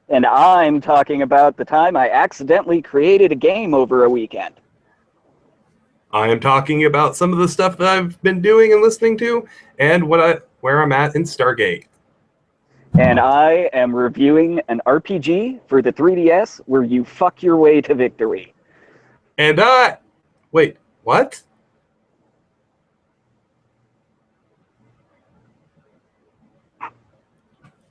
And I'm talking about the time I accidentally created a game over a weekend. I am talking about some of the stuff that I've been doing and listening to, and where I'm at in Stargate. And I am reviewing an RPG for the 3DS where you fuck your way to victory. And wait, what?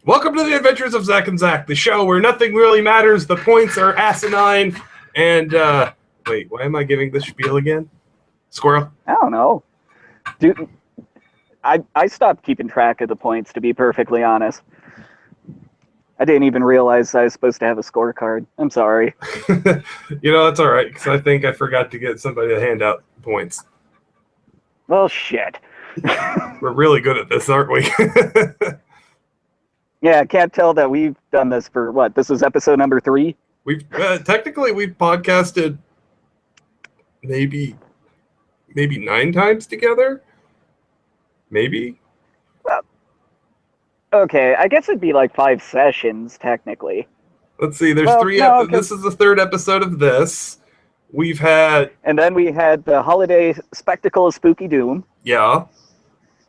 Welcome to the Adventures of Zach and Zach, the show where nothing really matters, the points are asinine, and, wait, why am I giving this spiel again? Squirrel? I don't know. Dude, I stopped keeping track of the points, to be perfectly honest. I didn't even realize I was supposed to have a scorecard. I'm sorry. That's all right, because I think I forgot to get somebody to hand out points. Well, shit. We're really good at this, aren't we? Yeah, I can't tell that we've done this for what? This was episode number 3? We've technically we've podcasted maybe 9 times together. Maybe. Well, okay, I guess it'd be like 5 sessions technically. Let's see. There's 3. This is the 3rd episode of this. We've had, and then we had the holiday spectacle of Spooky Doom. Yeah.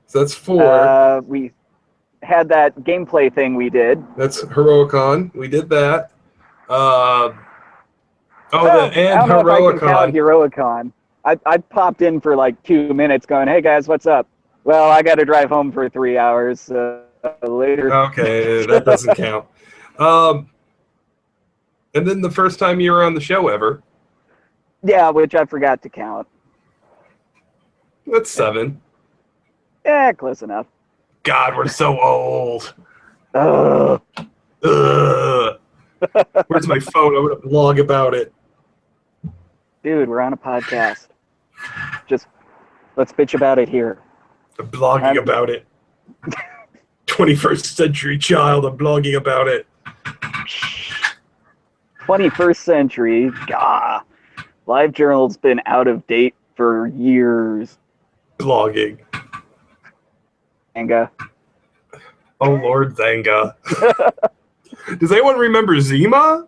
So that's 4. We had that gameplay thing we did. That's Heroicon. We did that. Heroicon. I popped in for like 2 minutes going, hey guys, what's up? Well, I got to drive home for 3 hours later. Okay, that doesn't count. And then the first time you were on the show ever. Yeah, which I forgot to count. That's 7. Yeah, close enough. God, we're so old. Ugh. Where's my phone? I'm going to blog about it. Dude, we're on a podcast. Just, let's bitch about it here. I'm blogging about it. 21st century child, I'm blogging about it. 21st century, gah. LiveJournal's been out of date for years. Blogging. Zanga. Oh, Lord Zanga. Does anyone remember Zima?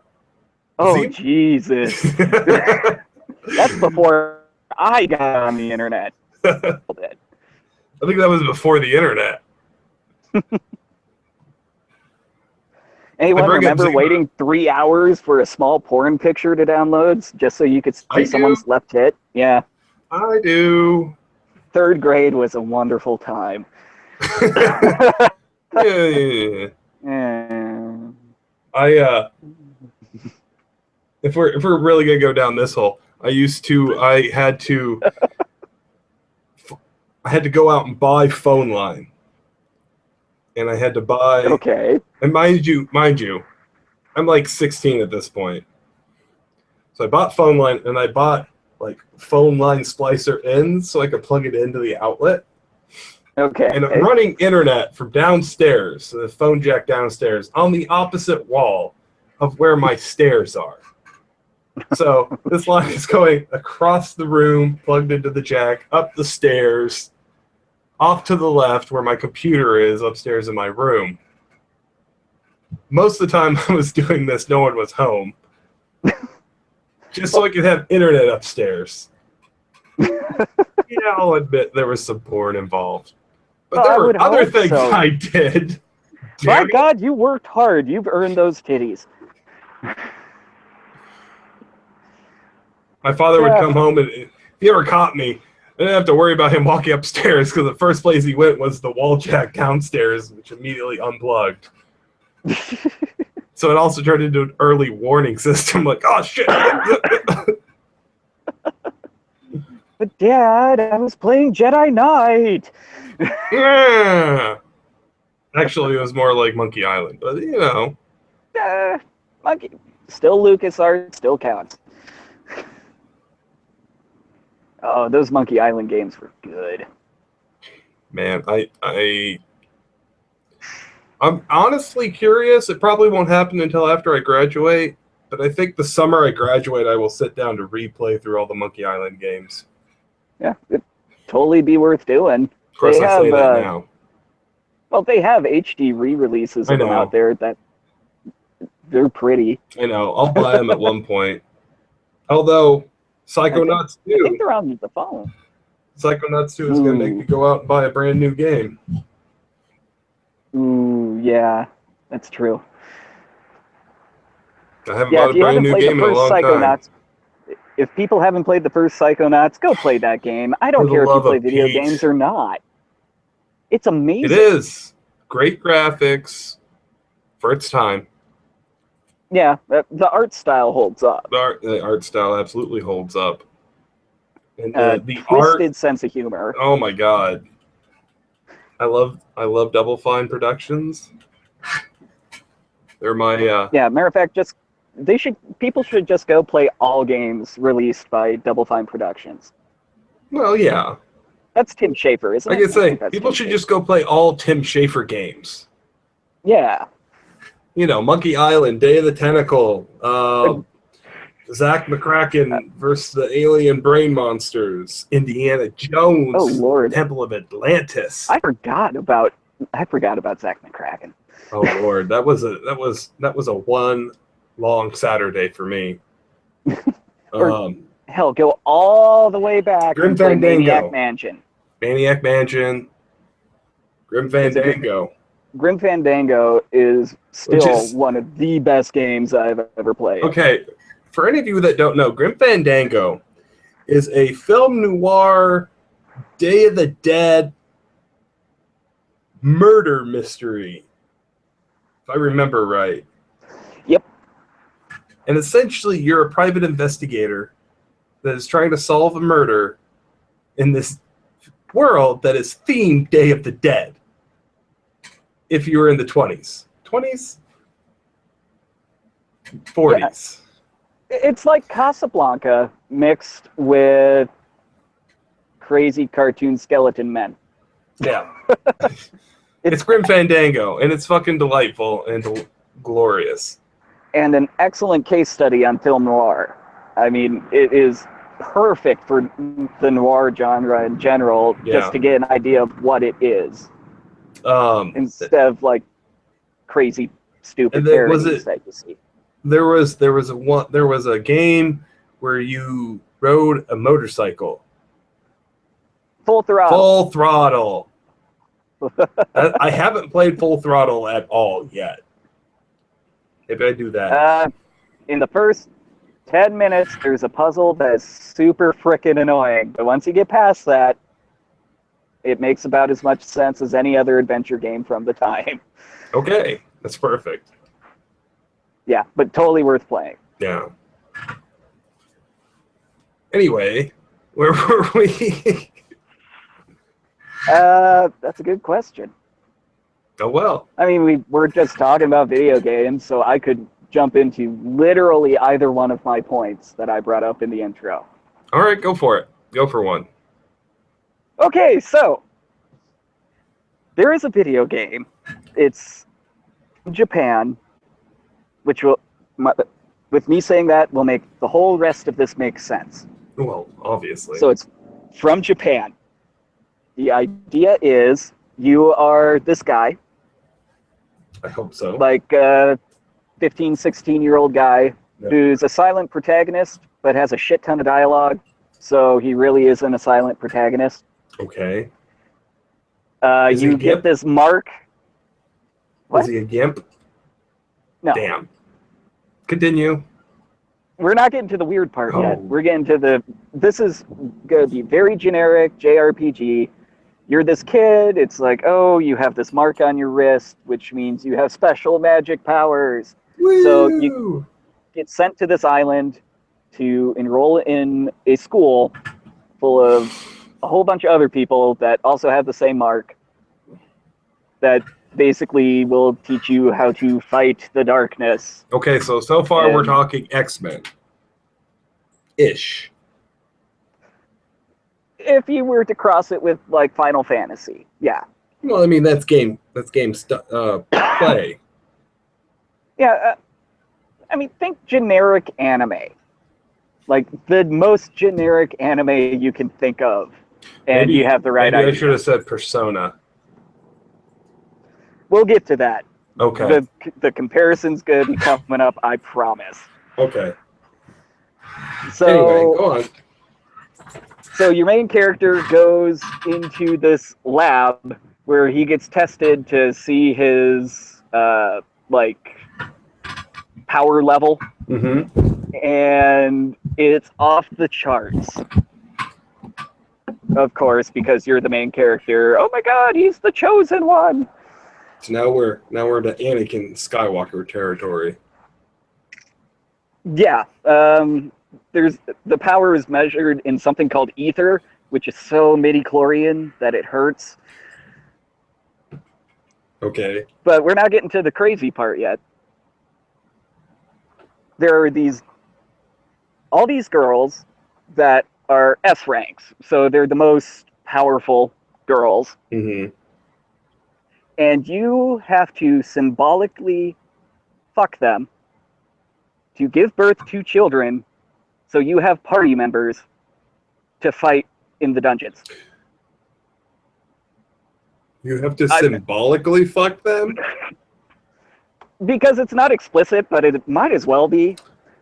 Oh, Zima? Jesus. That's before I got on the internet. I think that was before the internet. Anyone remember waiting 3 hours for a small porn picture to download just so you could see someone's left tit? Yeah. I do. 3rd grade was a wonderful time. Yeah. If we're really gonna go down this hole, I had to go out and buy phone line. And I had to buy. Okay. And mind you, I'm like 16 at this point. So I bought phone line, and I bought like phone line splicer ends so I could plug it into the outlet. Okay. And I'm running internet from downstairs, so the phone jack downstairs, on the opposite wall of where my stairs are. So this line is going across the room, plugged into the jack, up the stairs, off to the left where my computer is upstairs in my room. Most of the time I was doing this, no one was home. Just so I could have internet upstairs. Yeah, I'll admit there was some porn involved. But there were other things I did. My God, you worked hard. You've earned those titties. My father would come home, and if he ever caught me, I didn't have to worry about him walking upstairs because the first place he went was the wall jack downstairs, which immediately unplugged. So it also turned into an early warning system, like, oh, shit. But, Dad, I was playing Jedi Knight. Yeah. Actually, it was more like Monkey Island, but, Monkey. Still LucasArts, still counts. Oh, those Monkey Island games were good. Man, I'm honestly curious. It probably won't happen until after I graduate, but I think the summer I graduate, I will sit down to replay through all the Monkey Island games. Yeah, it'd totally be worth doing. Of course, I say that now. Well, they have HD re-releases of them out there that they're pretty. I know. I'll buy them at one point. Although Psychonauts I think 2, they're on the phone. Psychonauts 2 is going to make me go out and buy a brand new game. Ooh, yeah, that's true. I haven't Yeah, bought if a you brand haven't new played the game in a first long time. Psychonauts, if people haven't played the first Psychonauts, go play that game. I don't For the care if you love play of video Pete. games or not. It's amazing. It is. Great graphics for its time. Yeah, the art style holds up. The art style absolutely holds up. And the Twisted art, sense of humor. oh my god. I love Double Fine Productions. They're my Yeah, matter of fact, people should just go play all games released by Double Fine Productions. well, yeah. That's Tim Schafer, isn't Like it? I say, think that's people Tim should Schafer. just go play all Tim Schafer games. Yeah. You know, Monkey Island, Day of the Tentacle, Zach McCracken versus the Alien Brain Monsters, Indiana Jones, Oh Lord, Temple of Atlantis. I forgot about Zach McCracken. Oh Lord, that was a one long Saturday for me. Hell, go all the way back Grim and play Fandango. Maniac Mansion. Maniac Mansion, Grim Fandango. Grim Fandango is still Which is- one of the best games I've ever played. Okay, for any of you that don't know, Grim Fandango is a film noir, Day of the Dead murder mystery, if I remember right. Yep. And essentially, you're a private investigator that is trying to solve a murder in this world that is themed Day of the Dead. If you were in the 20s. 20s? 40s. It's like Casablanca mixed with crazy cartoon skeleton men. Yeah. It's Grim Fandango, and it's fucking delightful and glorious. And an excellent case study on film noir. I mean, it is perfect for the noir genre in general, Yeah. just to get an idea of what it is, instead of like crazy, stupid And then was parodies it- that you see. There was a game where you rode a motorcycle. Full Throttle. Full Throttle. I haven't played Full Throttle at all yet. Maybe I do that. In the first 10 minutes, there's a puzzle that is super frickin' annoying. But once you get past that, it makes about as much sense as any other adventure game from the time. Okay, that's perfect. Yeah, but totally worth playing. Yeah. Anyway, where were we? That's a good question. Oh well. I mean, we're just talking about video games, so I could jump into literally either one of my points that I brought up in the intro. All right, go for it. Go for one. Okay, so there is a video game. It's from Japan, which with me saying that, will make the whole rest of this make sense. Well, obviously. So it's from Japan. The idea is you are this guy, I hope so. like a 15, 16-year-old guy Yep. who's a silent protagonist but has a shit ton of dialogue, so he really isn't a silent protagonist. Okay. Is he You a get gimp? this mark. What? Was he a gimp? No, Damn. Continue. we're not getting to the weird part Oh. yet. We're getting to this is going to be very generic JRPG. You're this kid. It's like, oh, you have this mark on your wrist, which means you have special magic powers. So Woo! Get sent to this island to enroll in a school full of a whole bunch of other people that also have the same mark, that basically will teach you how to fight the darkness. Okay, so far we're And- talking X-Men. Ish. If you were to cross it with like Final Fantasy, yeah. Well, I mean that's game play. Yeah, I mean, think generic anime. Like the most generic anime you can think of. And Maybe- you have the right Maybe I idea. should have said Persona. We'll get to that. Okay. The comparison's good and coming up, I promise. Okay. So Anyway, go on. So your main character goes into this lab where he gets tested to see his like power level, Mm-hmm. and it's off the charts. Of course, because you're the main character. Oh my God, he's the chosen one. So now we're into Anakin Skywalker territory. Yeah. There's the power is measured in something called ether, which is so midi-chlorian that it hurts. Okay. But we're not getting to the crazy part yet. There are all these girls that are S ranks, so they're the most powerful girls, Mm-hmm. and you have to symbolically fuck them to give birth to children, so you have party members to fight in the dungeons. You have to symbolically fuck them? Because it's not explicit, but it might as well be.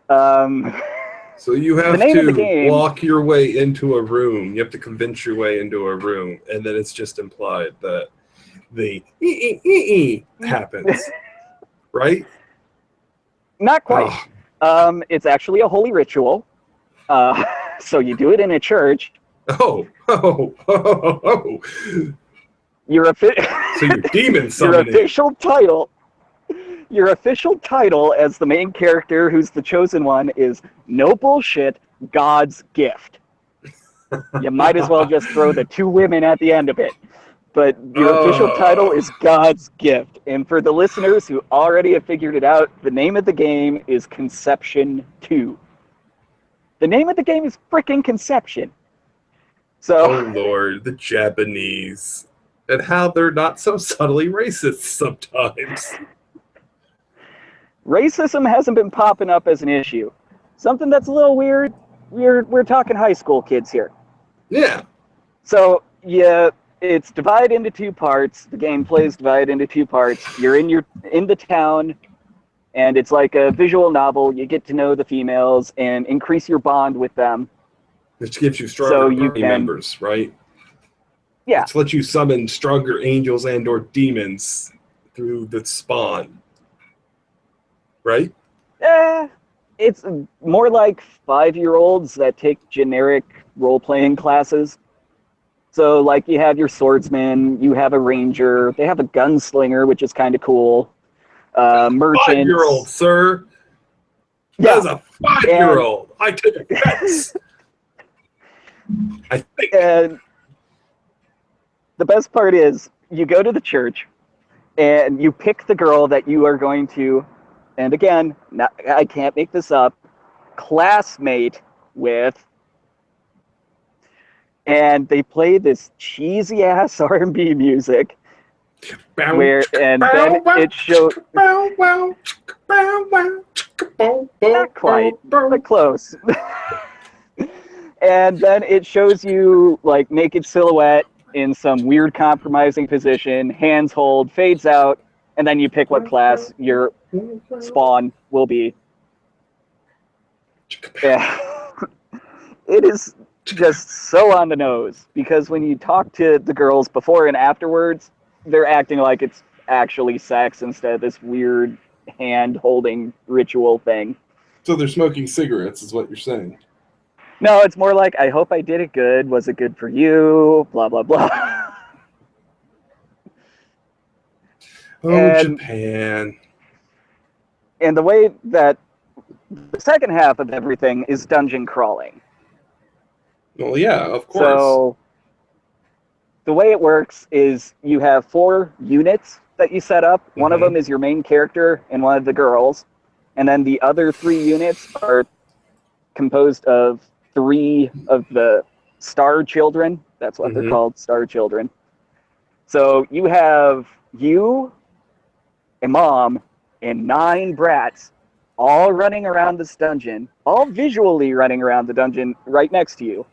So you have The name of the to game- walk your way into a room. You have to convince your way into a room, and then it's just implied that the happens, right? Not quite. It's actually a holy ritual. So you do it in a church. Oh. Your So you're demon your summoning. Your official title as the main character, who's the chosen one, is no bullshit, God's gift. You might as well just throw the two women at the end of it. But your official title is God's gift. And for the listeners who already have figured it out, the name of the game is Conception 2. The name of the game is frickin' Conception. So, Oh Lord, the Japanese. And how they're not so subtly racist sometimes. racism hasn't been popping up as an issue. Something that's a little weird. We're talking high school kids here. Yeah. So yeah, it's divided into two parts. The gameplay is divided into two parts. You're in the town, and it's like a visual novel. You get to know the females and increase your bond with them. Which gives you stronger So you party can- members, right? Yeah, It's let you summon stronger angels and or demons through the spawn. Right? it's more like 5-year-olds that take generic role-playing classes. So, like, you have your swordsman, you have a ranger, they have a gunslinger, which is kind of cool. Merchants. 5-year-old, sir. Yeah. That is a 5-year-old. I took a guess. I think. And the best part is, you go to the church, and you pick the girl that you are going to, and again, I can't make this up, classmate with, and they play this cheesy ass R&B music, where, and then it shows, not quite, but close. And then it shows you like naked silhouette in some weird compromising position, hands hold, fades out, and then you pick what class your spawn will be. Yeah. It is just so on the nose, because when you talk to the girls before and afterwards, they're acting like it's actually sex instead of this weird hand-holding ritual thing. So they're smoking cigarettes, is what you're saying. No, it's more like, I hope I did it good. Was it good for you? Blah, blah, blah. Oh, And- Japan. And the way that the second half of everything is dungeon crawling. Well, yeah, of course. So the way it works is you have 4 units that you set up. One of Mhm. them is your main character and one of the girls. And then the other 3 units are composed of 3 of the star children. That's what they're Mhm. called, star children. So you have you, a mom, and 9 brats all running around this dungeon, all visually running around the dungeon right next to you,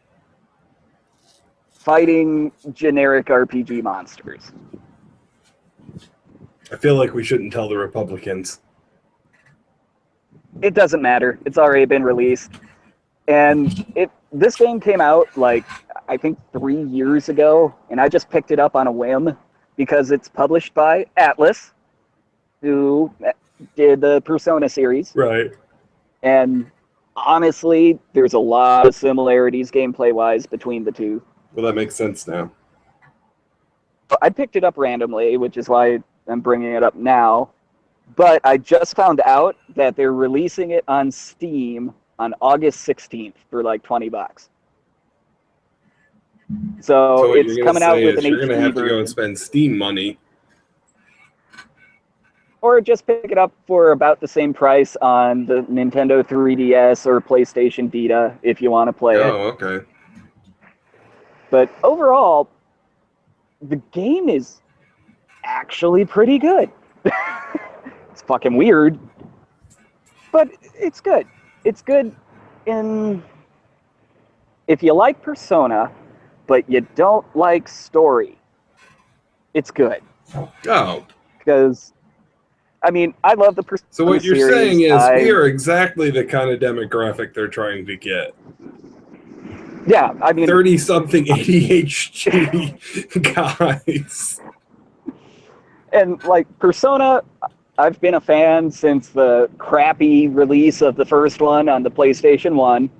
fighting generic RPG monsters. I feel like we shouldn't tell the Republicans. It doesn't matter. It's already been released. And this game came out like I think 3 years ago, and I just picked it up on a whim because it's published by Atlas, who did the Persona series. Right. And honestly, there's a lot of similarities gameplay-wise between the two. Well, that makes sense now. I picked it up randomly, which is why I'm bringing it up now. But I just found out that they're releasing it on Steam on August 16th for like $20. So what it's you're gonna coming out say with is an you're gonna HD have to go version. and spend Steam money. Or just pick it up for about the same price on the Nintendo 3DS or PlayStation Vita if you want to play it. Oh, okay. But overall, the game is actually pretty good. It's fucking weird, but it's good. It's good in if you like Persona, but you don't like story. It's good Oh, because I mean I love the Persona so what you're series. saying is we are exactly the kind of demographic they're trying to get. Yeah, I mean 30-something ADHD guys. And like Persona, I've been a fan since the crappy release of the first one on the PlayStation 1.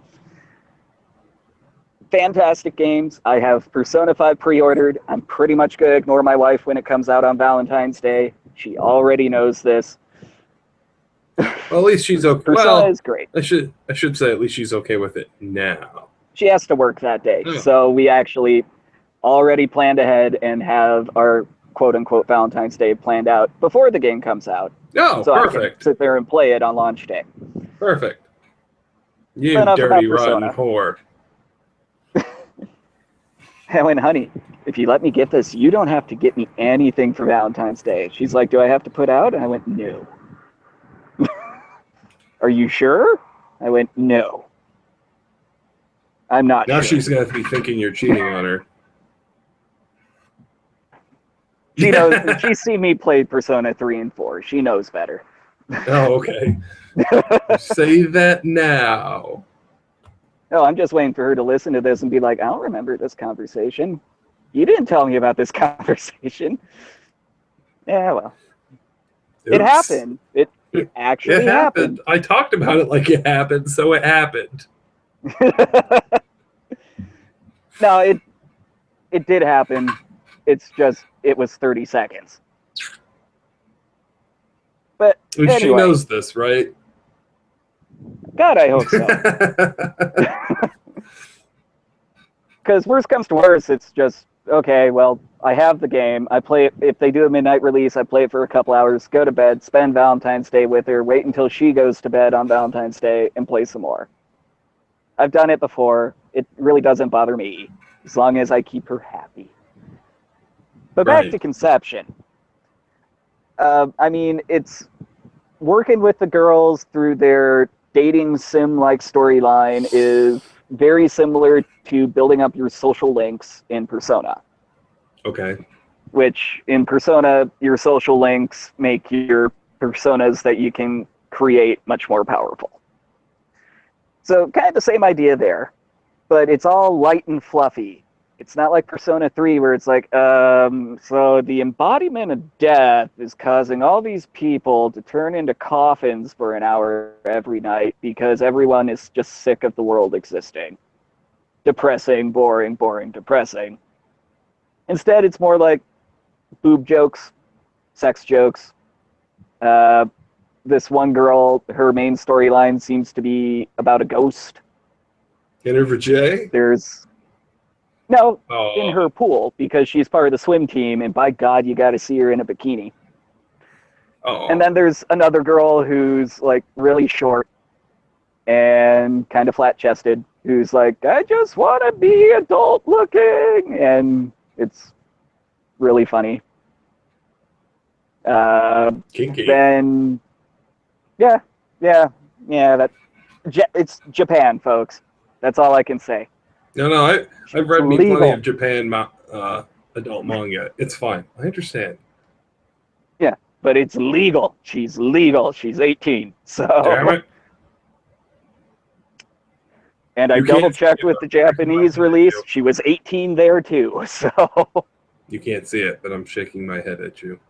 Fantastic games. I have Persona 5 pre-ordered. I'm pretty much going to ignore my wife when it comes out on Valentine's Day. She already knows this. Well, at least she's okay. Persona is great. I should say at least she's okay with it now. She has to work that day. Yeah. So we actually already planned ahead and have our quote-unquote Valentine's Day planned out before the game comes out. Oh, so perfect. I can sit there and play it on launch day. Perfect. You Enough dirty, about rotten Persona. whore. I went, honey, if you let me get this, you don't have to get me anything for Valentine's Day. She's like, do I have to put out? And I went, no. Are you sure? I went, no. I'm not Now sure. she's going to be thinking you're cheating on her. She knows. She's seen me play Persona 3 and 4. She knows better. Oh, okay. Say that now. No, I'm just waiting for her to listen to this and be like, I don't remember this conversation. You didn't tell me about this conversation. Yeah, well. It Oops. happened. It actually happened. I talked about it like it happened, so it happened. No, it did happen. It's just, it was 30 seconds. But And anyway, she knows this, right? God, I hope so. Because worst comes to worst, it's just, okay, well, I have the game. I play it. If they do a midnight release, I play it for a couple hours, go to bed, spend Valentine's Day with her, wait until she goes to bed on Valentine's Day, and play some more. I've done it before. It really doesn't bother me, as long as I keep her happy. But back Right. to Conception. I mean, it's working with the girls through their dating sim-like storyline is very similar to building up your social links in Persona, Okay. which in Persona, your social links make your personas that you can create much more powerful. So kind of the same idea there, but it's all light and fluffy. It's not like Persona 3 where it's like, so the embodiment of death is causing all these people to turn into coffins for an hour every night because everyone is just sick of the world existing. Depressing, boring, boring, depressing. Instead, it's more like boob jokes, sex jokes. This one girl, her main storyline seems to be about a ghost. Enter for Jay? There's... No, Oh. in her pool, because she's part of the swim team, and by God, you got to see her in a bikini. Oh. And then there's another girl who's, like, really short and kind of flat-chested, who's like, I just want to be adult-looking! And it's really funny. Kinky. Then, yeah, it's Japan, folks. That's all I can say. No, I've read me Legal. plenty of Japan adult manga. It's fine. I understand. But but it's legal. She's legal. She's 18. So, Damn it. and I You can't double checked see with it, the but I'm Japanese shaking my head release. at you. She was 18 there too. So, You can't see it, but I'm shaking my head at you.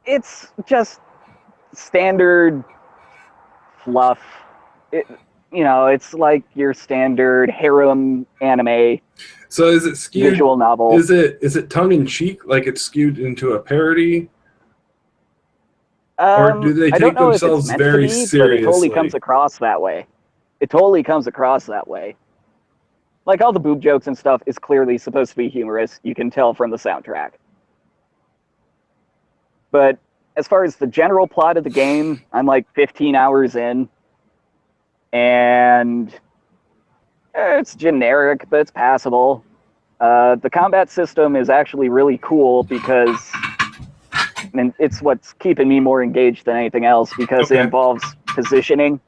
it's just standard fluff. It's like your standard harem anime So is it skewed? visual novel. Is it tongue in cheek, like it's skewed into a parody, or do they I don't take know if it's themselves meant very to be, but it totally seriously? comes across that way. It totally comes across that way. Like all the boob jokes and stuff is clearly supposed to be humorous. You can tell from the soundtrack. But as far as the general plot of the game, I'm like 15 hours in, and it's generic, but it's passable. The combat system is actually really cool because, and it's what's keeping me more engaged than anything else, because it Okay. involves positioning.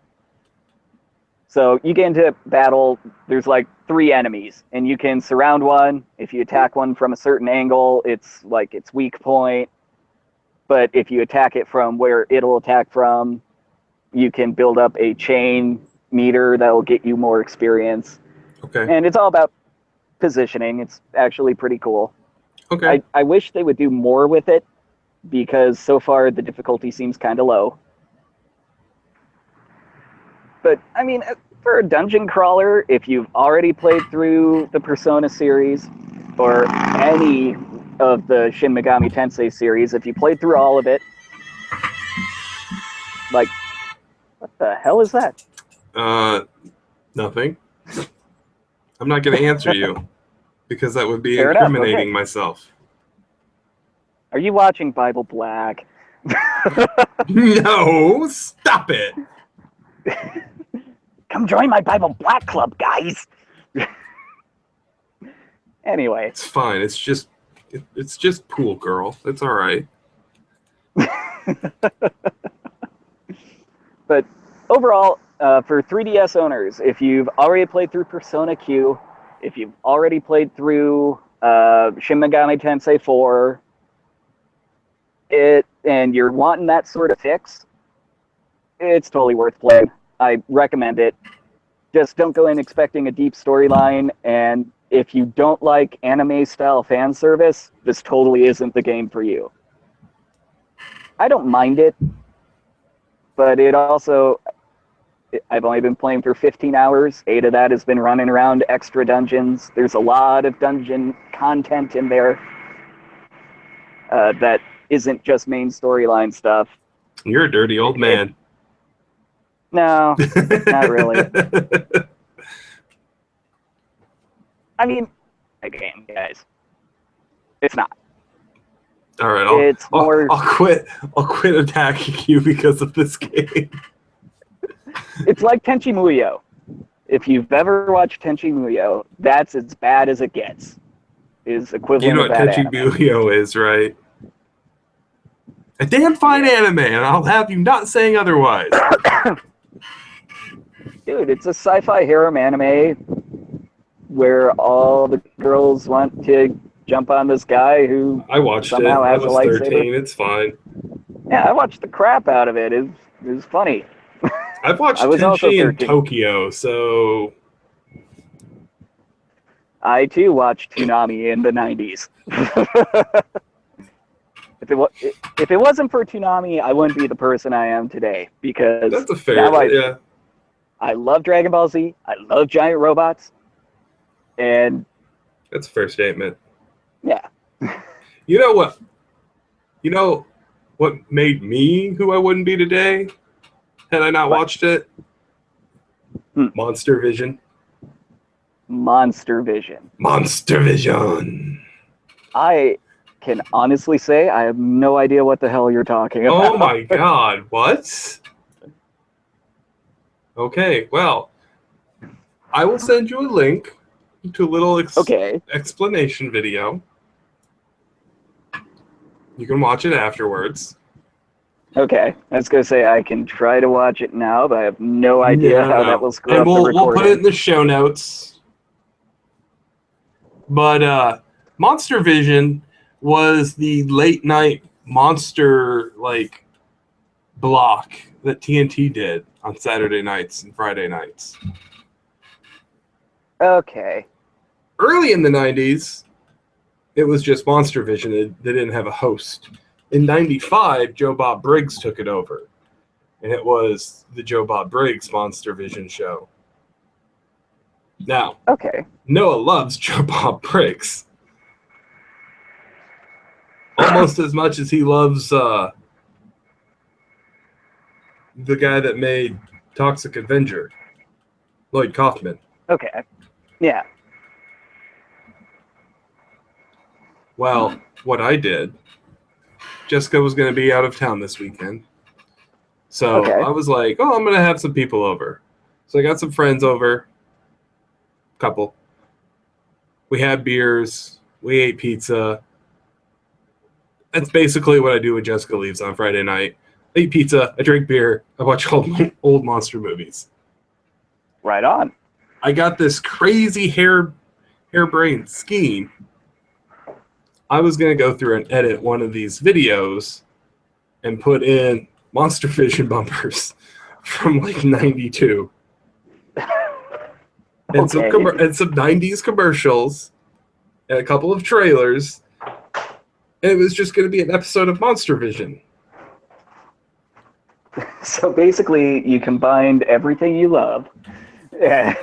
So you get into battle, there's like 3 enemies, and you can surround one. If you attack one from a certain angle, it's like its weak point. But if you attack it from where it'll attack from, you can build up a chain meter that will get you more experience. Okay. And it's all about positioning. It's actually pretty cool. Okay. I wish they would do more with it, because so far the difficulty seems kind of low. But, I mean, for a dungeon crawler, if you've already played through the Persona series, or any of the Shin Megami Tensei series, if you played through all of it, like, what the hell is that? Nothing. I'm not going to answer you because that would be Fair enough, incriminating okay. myself. Are you watching Bible Black? No, stop it. Come join my Bible Black Club, guys! Anyway, It's fine. It's just Pool Girl. It's all right. but overall, for 3DS owners, if you've already played through Persona Q, if you've already played through Shin Megami Tensei 4, and you're wanting that sort of fix, it's totally worth playing. I recommend it. Just don't go in expecting a deep storyline, and if you don't like anime-style fan service, this totally isn't the game for you. I don't mind it, but it also... I've only been playing for 15 hours. 8 of that has been running around extra dungeons. There's a lot of dungeon content in there that isn't just main storyline stuff. You're a dirty old man. No, not really. I mean, a game, guys. It's not. All right, It's more... I'll quit attacking you because of this game. It's like Tenchi Muyo. If you've ever watched Tenchi Muyo, that's as bad as it gets. Is equivalent You know of what that Tenchi anime. Muyo is, right? A damn fine anime, and I'll have you not saying otherwise. Dude, it's a sci-fi harem anime where all the girls want to jump on this guy who I watched it. somehow I has a was lightsaber. 13. It's fine. Yeah, I watched the crap out of it. It was funny. I've watched I was also Tenchi in 13. Tokyo, so I too watched Toonami in the 90s. If it wasn't for Toonami, I wouldn't be the person I am today, because that's a fair. now Yeah, I love Dragon Ball Z. I love giant robots, and that's a fair statement. yeah. You know what? You know what made me who I wouldn't be today had I not What? watched it? Monster Vision. Monster Vision. Monster Vision. I can honestly say I have no idea what the hell you're talking about. Oh my god, what? Okay, well, I will send you a link to a little Okay. explanation video. You can watch it afterwards. Okay. I was going to say I can try to watch it now, but I have no idea how that will screw And up the we'll recording. put it in the show notes. But Monster Vision was the late night monster like block that TNT did on Saturday nights and Friday nights. Okay. Early in the 90s, it was just Monster Vision. They didn't have a host. In 95, Joe Bob Briggs took it over. And it was the Joe Bob Briggs Monster Vision show. Now, Okay. Noah loves Joe Bob Briggs. Almost as much as he loves the guy that made Toxic Avenger, Lloyd Kaufman. Okay. Yeah. Well, what I did, Jessica was going to be out of town this weekend. So Okay. I was like, oh, I'm going to have some people over. So I got some friends over, couple. We had beers. We ate pizza. That's basically what I do when Jessica leaves on Friday night. I eat pizza, I drink beer, I watch old monster movies. Right on. I got this crazy harebrained scheme. I was going to go through and edit one of these videos and put in Monster Vision bumpers from like 92. And some 90s commercials and a couple of trailers. And it was just going to be an episode of Monster Vision. So basically, you combined everything you love. Yeah.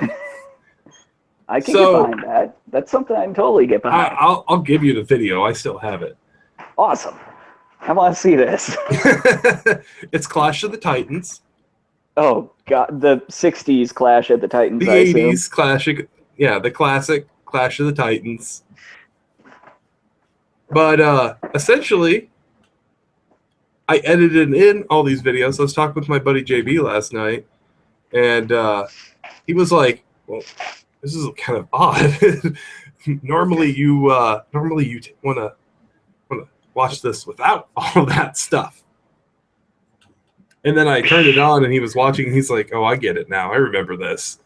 I can get behind that. That's something I can totally get behind. I'll give you the video. I still have it. Awesome. I want to see this. It's Clash of the Titans. Oh, God. The 60s Clash of the Titans, The I 80s assume. classic. Yeah, the classic Clash of the Titans. But essentially, I edited in all these videos. I was talking with my buddy JB last night, and he was like, well, this is kind of odd. normally you want to watch this without all that stuff. And then I turned it on, and he was watching, and he's like, oh, I get it now. I remember this.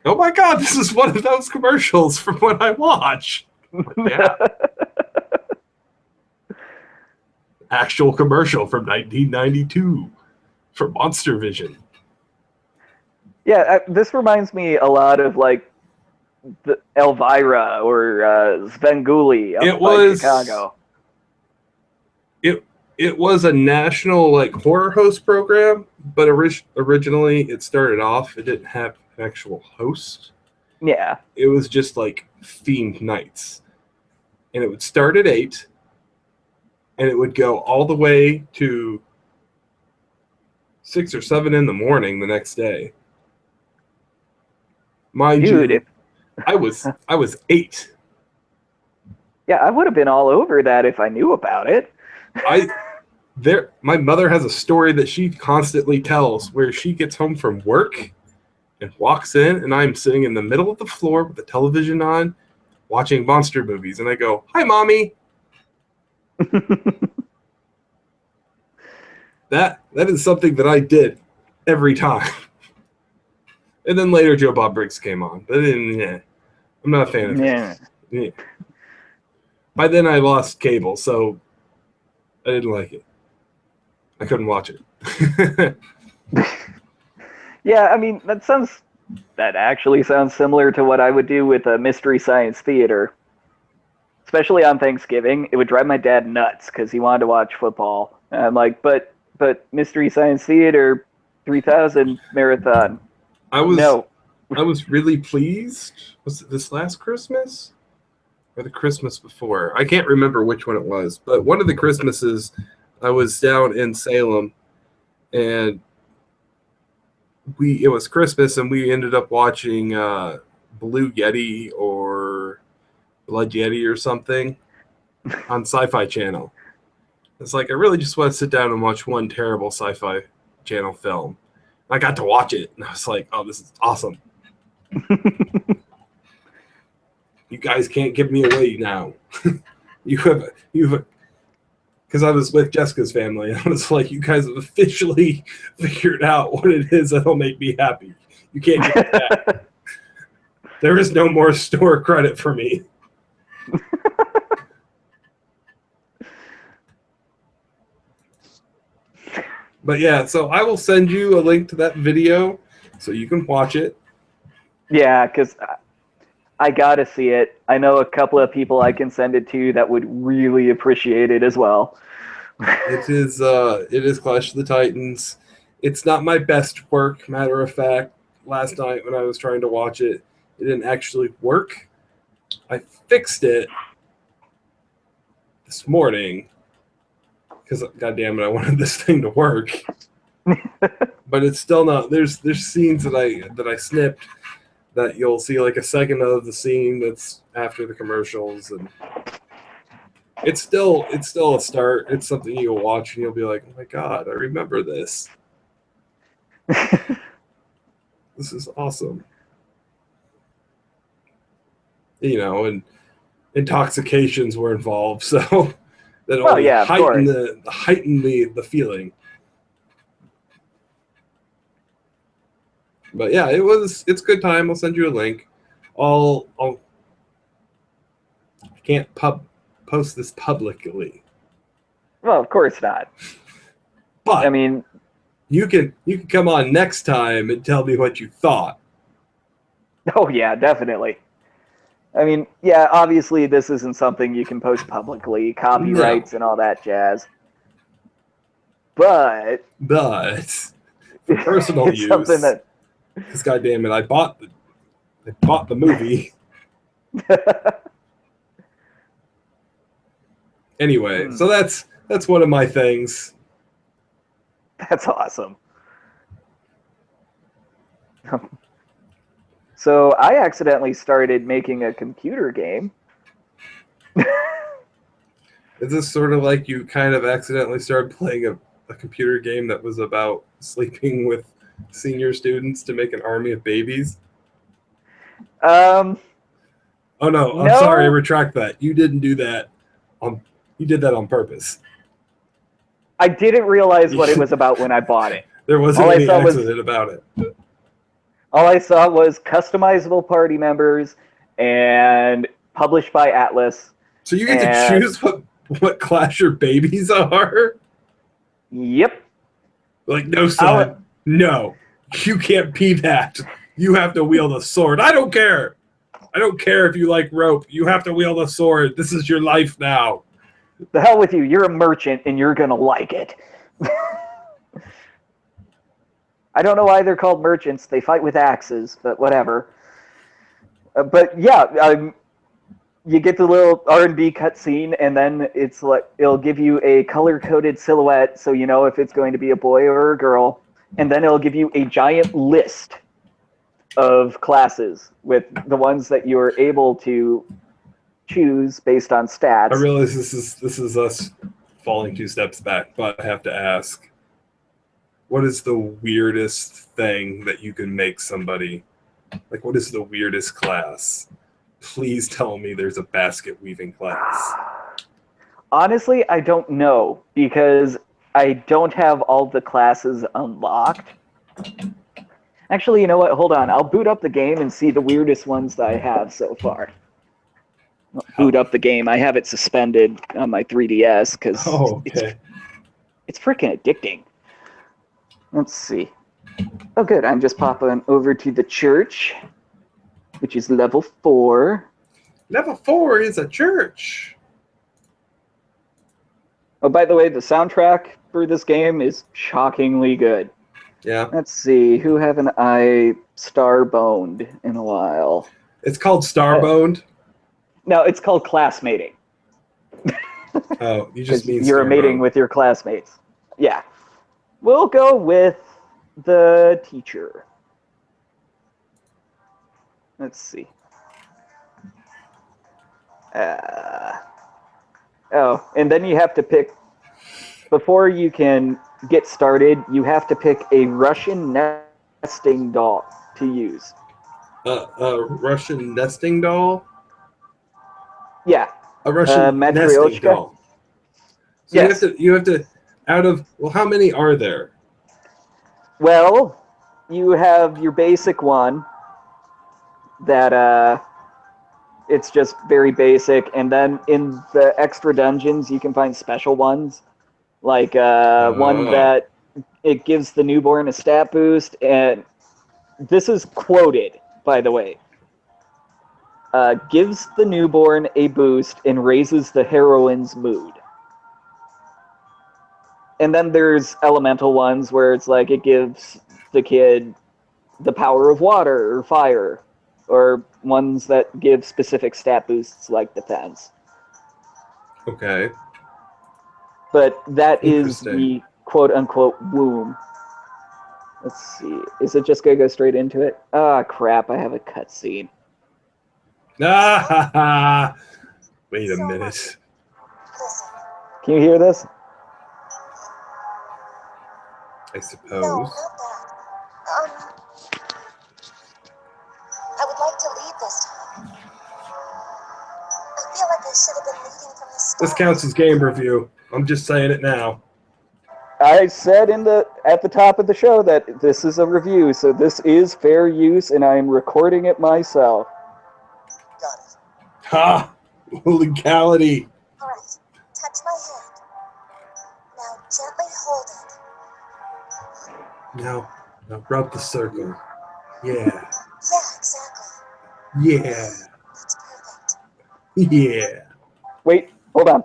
Oh, my God, this is one of those commercials from when I watch. Yeah. Actual commercial from 1992 for Monster Vision. Yeah, this reminds me a lot of like the Elvira or Svengoolie up by Chicago. It was a national like horror host program, but originally it started off, it didn't have an actual host. Yeah. It was just like themed nights. And it would start at 8, and it would go all the way to 6 or 7 in the morning the next day. Mind you, I was 8. Yeah, I would have been all over that if I knew about it. My mother has a story that she constantly tells where she gets home from work and walks in, and I'm sitting in the middle of the floor with the television on, watching monster movies, and I go, "Hi, Mommy." That is something that I did every time. And then later, Joe Bob Briggs came on, but I'm not a fan of it. Yeah. By then, I lost cable, so I didn't like it. I couldn't watch it. Yeah, I mean, that actually sounds similar to what I would do with a Mystery Science Theater. Especially on Thanksgiving. It would drive my dad nuts because he wanted to watch football. And I'm like, but Mystery Science Theater 3000 marathon. I was really pleased. Was it this last Christmas? Or the Christmas before? I can't remember which one it was. But one of the Christmases, I was down in Salem, and it was Christmas, and we ended up watching Blue Yeti or Blood Yeti or something on Sci-Fi Channel. It's like, I really just want to sit down and watch one terrible Sci-Fi Channel film. I got to watch it, and I was like, oh, this is awesome. You guys can't give me away now. you have because I was with Jessica's family, and I was like, you guys have officially figured out what it is that'll make me happy. You can't give me that. There is no more store credit for me. But yeah, so I will send you a link to that video so you can watch it. Yeah, because I gotta see it. I know a couple of people I can send it to that would really appreciate it as well. It is Clash of the Titans. It's not my best work, matter of fact. Last night when I was trying to watch it, it didn't actually work. I fixed it this morning because, goddamn it, I wanted this thing to work. But it's still not. There's scenes that I snipped that you'll see like a second of the scene that's after the commercials, and it's still a start. It's something you'll watch and you'll be like, oh my god, I remember this. This is awesome. You know, and intoxications were involved, so that Well, only yeah, of heighten the feeling. But yeah, it's good time. I'll send you a link. I can't post this publicly. Well, of course not. But I mean, you can come on next time and tell me what you thought. oh yeah, definitely. I mean, yeah, obviously this isn't something you can post publicly, copyrights and all that jazz. But for personal it's use, something that because goddamn it, I bought the movie. Anyway, so that's one of my things. That's awesome. So I accidentally started making a computer game. Is this sort of like you kind of accidentally started playing a computer game that was about sleeping with senior students to make an army of babies? Oh no, I'm sorry, I retract that. You didn't do that. You did that on purpose. I didn't realize what it was about when I bought it. There wasn't any accident about it. All I saw was customizable party members and published by Atlas. So you get to choose what class your babies are? Yep. Like, no, son. No. You can't be that. You have to wield a sword. I don't care. I don't care if you like rope. You have to wield a sword. This is your life now. The hell with you. You're a merchant and you're going to like it. I don't know why they're called merchants. They fight with axes, but whatever. But yeah, you get the little R&B cutscene, and then it's like it'll give you a color-coded silhouette, so you know if it's going to be a boy or a girl, and then it'll give you a giant list of classes with the ones that you are able to choose based on stats. I realize this is us falling 2 steps back, but I have to ask, what is the weirdest thing that you can make somebody? Like, what is the weirdest class? Please tell me there's a basket weaving class. Honestly, I don't know, because I don't have all the classes unlocked. Actually, you know what? Hold on. I'll boot up the game and see the weirdest ones that I have so far. I'll boot up the game. I have it suspended on my 3DS because it's freaking addicting. Let's see. Oh, good. I'm just popping over to the church, which is level 4. Level 4 is a church. Oh, by the way, the soundtrack for this game is shockingly good. Yeah. Let's see. Who haven't I star-boned in a while? It's called Starboned? No, it's called classmating. Oh, you just mean you're mating with your classmates. Yeah. We'll go with the teacher. Let's see. Oh, and then you have to pick, before you can get started, you have to pick a Russian nesting doll to use. A Russian nesting doll? Yeah. A Russian nesting doll. So yes. you have to, out of, well, how many are there? Well, you have your basic one that it's just very basic, and then in the extra dungeons you can find special ones, like one that it gives the newborn a stat boost, and this is quoted, by the way. Gives the newborn a boost and raises the heroine's mood. And then there's elemental ones where it's like it gives the kid the power of water or fire, or ones that give specific stat boosts like defense. Okay. But that is Interesting. the quote-unquote womb. Let's see. Is it just going to go straight into it? Ah, crap. I have a cutscene. Ah, wait a minute. Can you hear this? I suppose. No, not that. I would like to lead this time. I feel like I should have been leading from the start. This counts as game review. I'm just saying it now. I said at the top of the show that this is a review, so this is fair use, and I am recording it myself. Got it. Ha! Legality. All right. Touch my hand. Now gently hold it. Now rub the circle. Yeah. Yeah, exactly. Yeah. That's perfect. Yeah. Wait, hold on.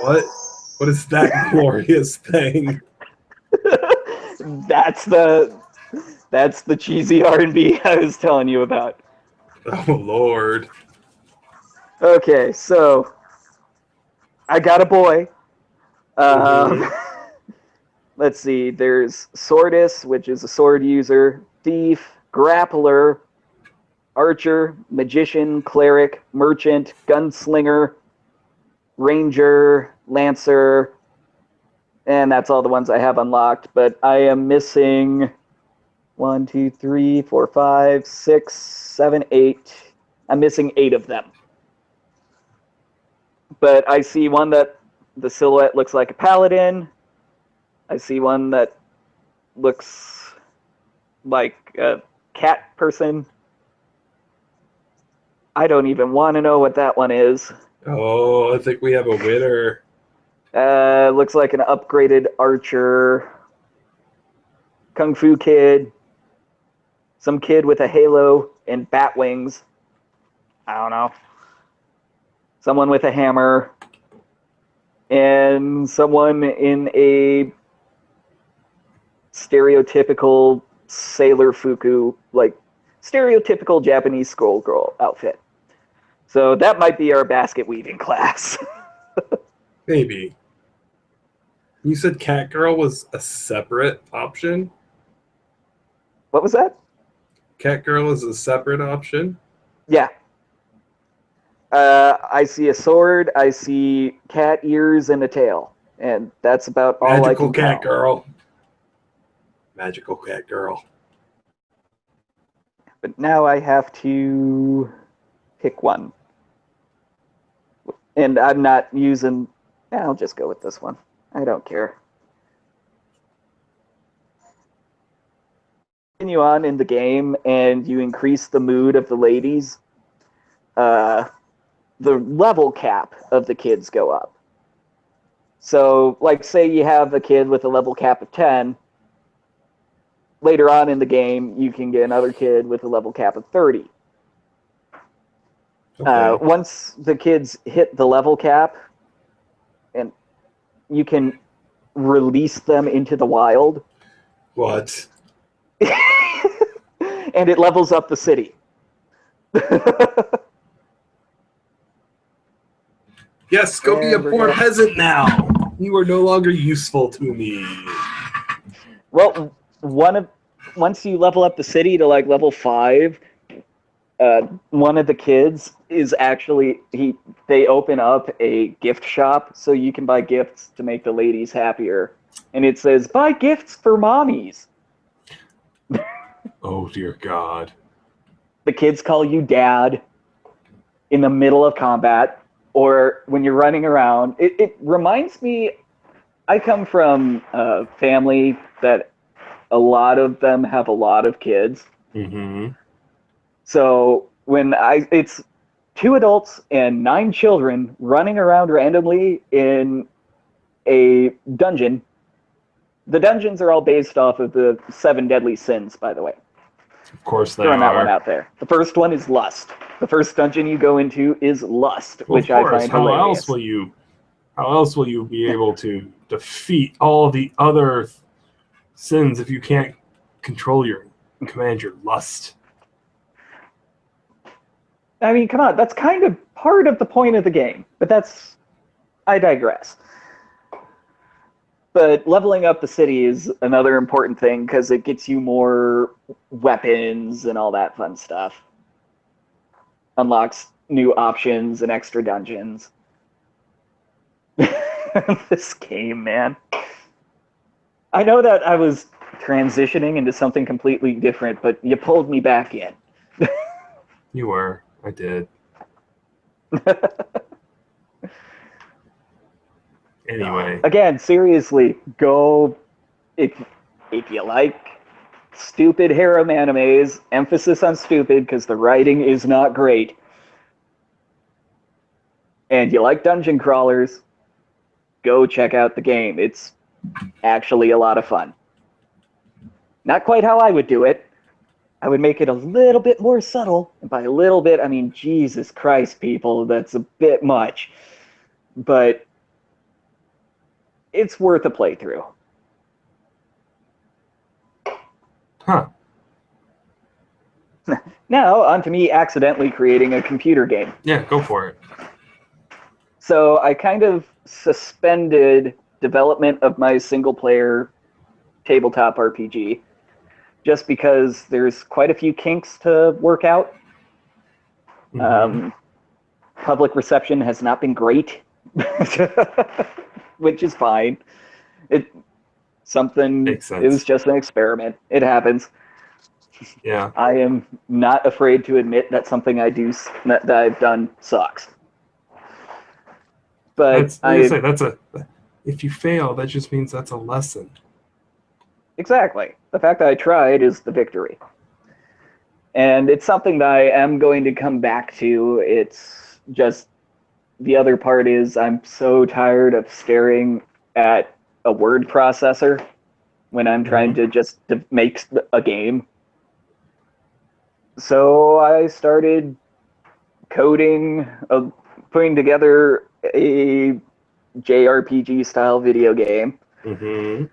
What? What is that glorious thing? That's the cheesy R&B I was telling you about. Oh, Lord. Okay, so I got a boy. Let's see. There's Swordus, which is a sword user, thief, grappler, archer, magician, cleric, merchant, gunslinger, ranger, lancer, and that's all the ones I have unlocked. But I am missing 1, 2, 3, 4, 5, 6, 7, 8. I'm missing 8 of them. But I see one that the silhouette looks like a paladin. I see one that looks like a cat person. I don't even want to know what that one is. Oh, I think we have a winner. Looks like an upgraded archer. Kung Fu kid. Some kid with a halo and bat wings. I don't know. Someone with a hammer. And someone in a stereotypical Sailor Fuku, like stereotypical Japanese scroll girl outfit. So that might be our basket weaving class. Maybe. You said Catgirl was a separate option? What was that? Catgirl is a separate option? Yeah. I see a sword, I see cat ears and a tail. And that's about all Magical I can tell. Catgirl. Magical Catgirl. But now I have to pick one. And I'm not using... I'll just go with this one. I don't care. Continue on in the game, and you increase the mood of the ladies. The level cap of the kids go up. So, like, say you have a kid with a level cap of 10. Later on in the game, you can get another kid with a level cap of 30. Okay. Once the kids hit the level cap, and you can release them into the wild. What? And it levels up the city. Yes, go be a And we're poor gonna- peasant now. You are no longer useful to me. Well, once you level up the city to like level 5, one of the kids is actually they open up a gift shop so you can buy gifts to make the ladies happier, and it says buy gifts for mommies. Oh, dear God. The kids call you dad in the middle of combat, or when you're running around. It reminds me, I come from a family that a lot of them have a lot of kids. Mm-hmm. So it's 2 adults and 9 children running around randomly in a dungeon. The dungeons are all based off of the 7 deadly sins, by the way. Of course they Throwing that one are. out there. The first one is lust. The first dungeon you go into is lust, Well, which of course. I find How hilarious. How else will you be able to defeat all the other sins if you can't command your lust? I mean, come on, that's kind of part of the point of the game, but I digress. But leveling up the city is another important thing because it gets you more weapons and all that fun stuff. Unlocks new options and extra dungeons. This game, man. I know that I was transitioning into something completely different, but you pulled me back in. You were. I did. Anyway. Again, seriously, go if you like stupid harem animes, emphasis on stupid because the writing is not great. And you like dungeon crawlers, go check out the game. It's actually a lot of fun. Not quite how I would do it. I would make it a little bit more subtle. And by a little bit, I mean, Jesus Christ, people, that's a bit much. But it's worth a playthrough. Huh. Now, on to me accidentally creating a computer game. Yeah, go for it. So I kind of suspended development of my single-player tabletop RPG just because there's quite a few kinks to work out. Mhm. Public reception has not been great, which is fine. It Makes sense. was just an experiment. It happens. Yeah. I am not afraid to admit that something that I've done sucks. But if you fail, that just means that's a lesson. Exactly. The fact that I tried is the victory. And it's something that I am going to come back to. It's just the other part is I'm so tired of staring at a word processor when I'm trying to just make a game. So I started coding, putting together a JRPG style video game. Mm-hmm.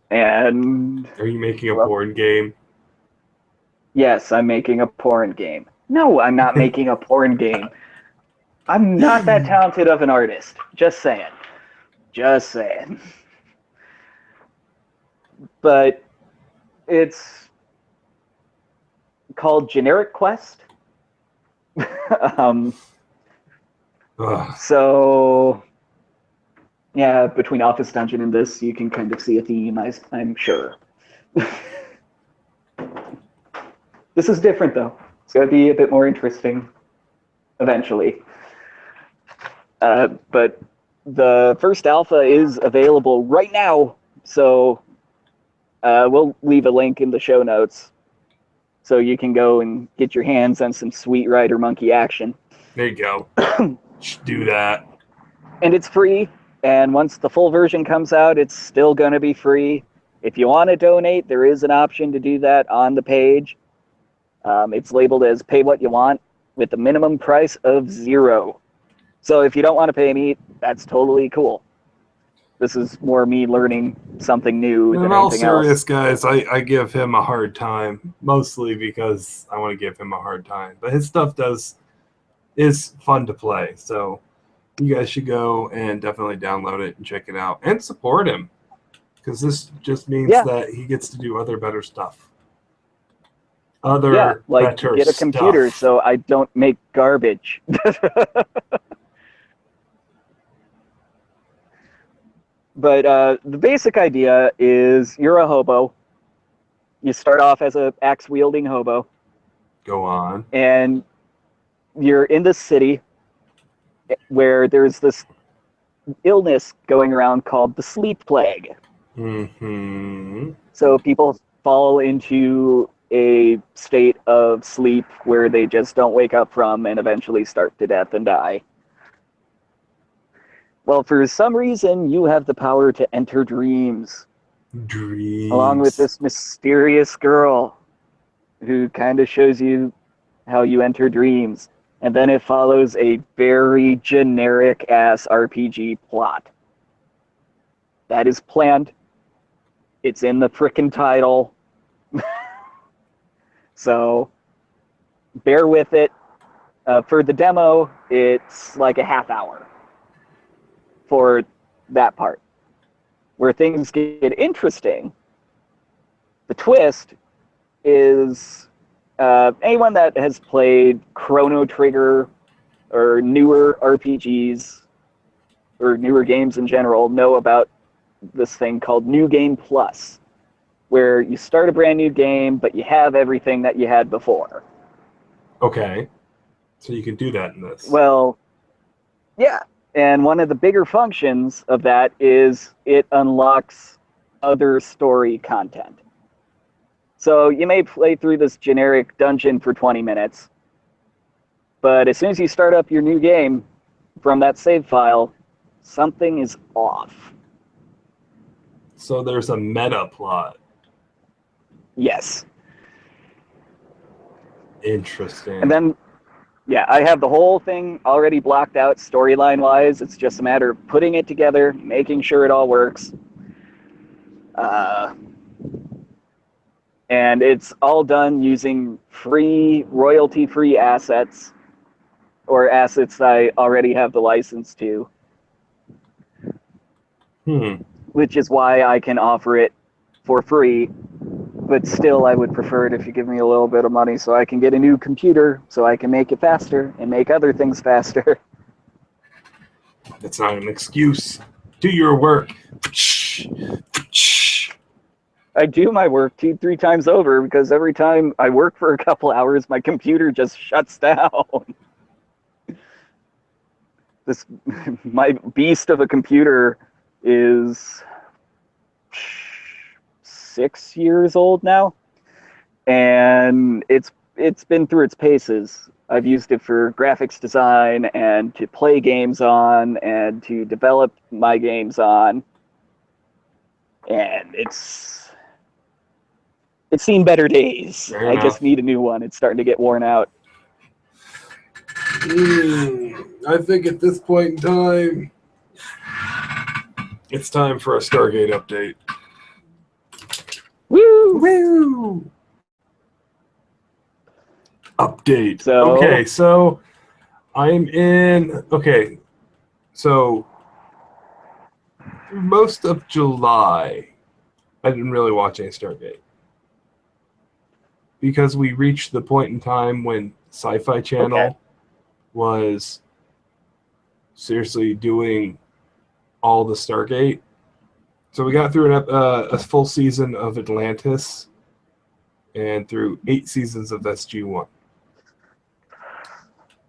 And are you making a porn game? Yes, I'm making a porn game. No, I'm not making a porn game. I'm not that talented of an artist. Just saying. Just saying. But it's called Generic Quest. So, yeah, between Office Dungeon and this, you can kind of see a theme, I'm sure. This is different, though. It's going to be a bit more interesting eventually. But the first alpha is available right now, so we'll leave a link in the show notes so you can go and get your hands on some sweet Rider Monkey action. There you go. Do that. And it's free, and once the full version comes out, it's still going to be free. If you want to donate, there is an option to do that on the page. It's labeled as pay what you want with a minimum price of $0. So if you don't want to pay me, that's totally cool. This is more me learning something new than anything else. In all serious, guys, I give him a hard time, mostly because I want to give him a hard time. But his stuff is fun to play, so you guys should go and definitely download it and check it out and support him, because this just means that he gets to do other better stuff. Like better get a computer stuff. So I don't make garbage. But the basic idea is you're a hobo. You start off as an axe-wielding hobo. Go on. And you're in this city where there's this illness going around called the sleep plague. Mm-hmm. So people fall into a state of sleep where they just don't wake up from and eventually starve to death and die. Well, for some reason, you have the power to enter dreams, Dreams. along with this mysterious girl who kind of shows you how you enter dreams. And then it follows a very generic-ass RPG plot. That is planned. It's in the frickin' title. So, bear with it. For the demo, it's like a half hour for that part. Where things get interesting, the twist is anyone that has played Chrono Trigger or newer RPGs or newer games in general know about this thing called New Game Plus, where you start a brand new game, but you have everything that you had before. Okay. So you can do that in this. Well, yeah. And one of the bigger functions of that is it unlocks other story content. So you may play through this generic dungeon for 20 minutes, but as soon as you start up your new game from that save file, something is off. So there's a meta plot. Yes. Interesting. And then, yeah, I have the whole thing already blocked out storyline-wise. It's just a matter of putting it together, making sure it all works. And it's all done using free, royalty-free assets, or assets I already have the license to, which is why I can offer it for free. But still, I would prefer it if you give me a little bit of money so I can get a new computer, so I can make it faster and make other things faster. That's not an excuse. Do your work. I do my work 2-3 times over because every time I work for a couple hours, my computer just shuts down. My beast of a computer is 6 years old now, and it's been through its paces. I've used it for graphics design and to play games on and to develop my games on, and it's seen better days. Fair I enough. just need a new one. It's starting to get worn out. I think at this point in time, it's time for a Stargate update. Woo! Woo! Update. So- Okay, so I'm in. Okay, so most of July, I didn't really watch any Stargate because we reached the point in time when Sci-Fi Channel Okay. was seriously doing all the Stargate. So we got through a full season of Atlantis and through 8 seasons of SG-1.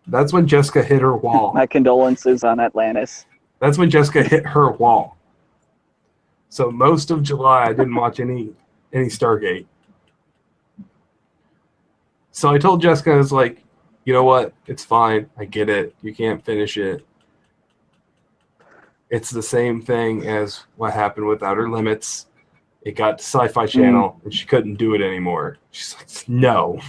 That's when Jessica hit her wall. My condolences on Atlantis. That's when Jessica hit her wall. So most of July, I didn't watch any Stargate. So I told Jessica, I was like, you know what? It's fine. I get it. You can't finish it. It's the same thing as what happened with Outer Limits. It got to Sci-Fi Channel, and she couldn't do it anymore. She's like, no,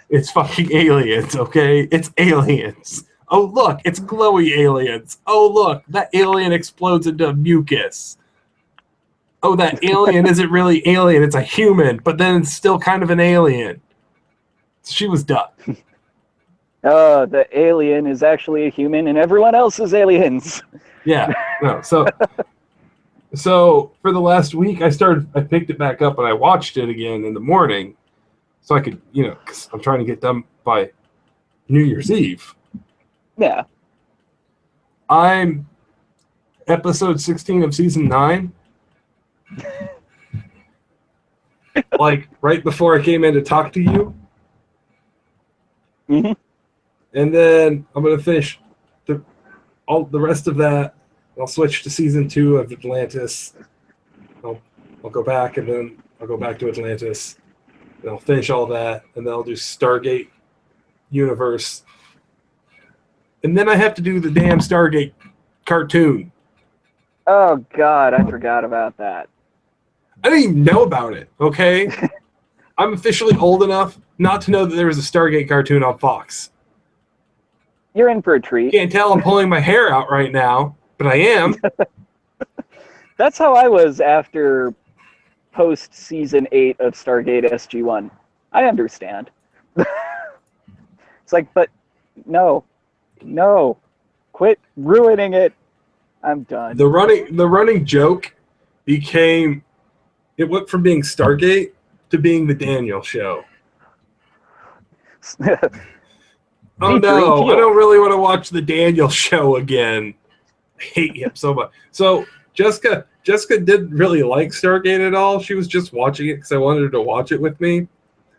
it's fucking aliens, okay? It's aliens. Oh, look, it's glowy aliens. Oh, look, that alien explodes into mucus. Oh, that alien isn't really alien. It's a human, but then it's still kind of an alien. She was done. The alien is actually a human and everyone else is aliens. Yeah, no. So for the last week, I picked it back up and I watched it again in the morning, so I could, because I'm trying to get done by New Year's Eve. Yeah. I'm episode 16 of season 9. Like right before I came in to talk to you. Mm-hmm. And then I'm gonna finish all the rest of that. I'll switch to season 2 of Atlantis. I'll go back and then I'll go back to Atlantis. And I'll finish all that, and then I'll do Stargate Universe. And then I have to do the damn Stargate cartoon. Oh God, I forgot about that. I didn't even know about it, okay? I'm officially old enough not to know that there was a Stargate cartoon on Fox. You're in for a You treat. can't tell I'm pulling my hair out right now, but I am. That's how I was after post season 8 of Stargate SG-1. I understand. It's like, but no, quit ruining it. I'm done. The running joke became, it went from being Stargate to being the Daniel show. Oh no, I don't really want to watch the Daniel show again. I hate him so much. So Jessica didn't really like Stargate at all. She was just watching it because I wanted her to watch it with me.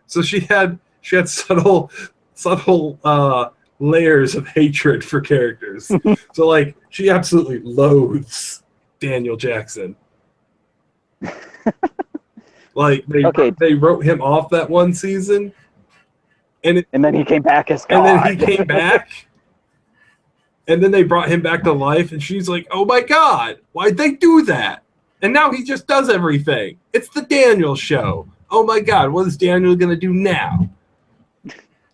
So she had subtle layers of hatred for characters. So like she absolutely loathes Daniel Jackson. Like they wrote him off that one season. And then he came back as God. And then he came back. And then they brought him back to life, and she's like, oh my God, why'd they do that? And now he just does everything. It's the Daniel show. Oh my God, what is Daniel going to do now?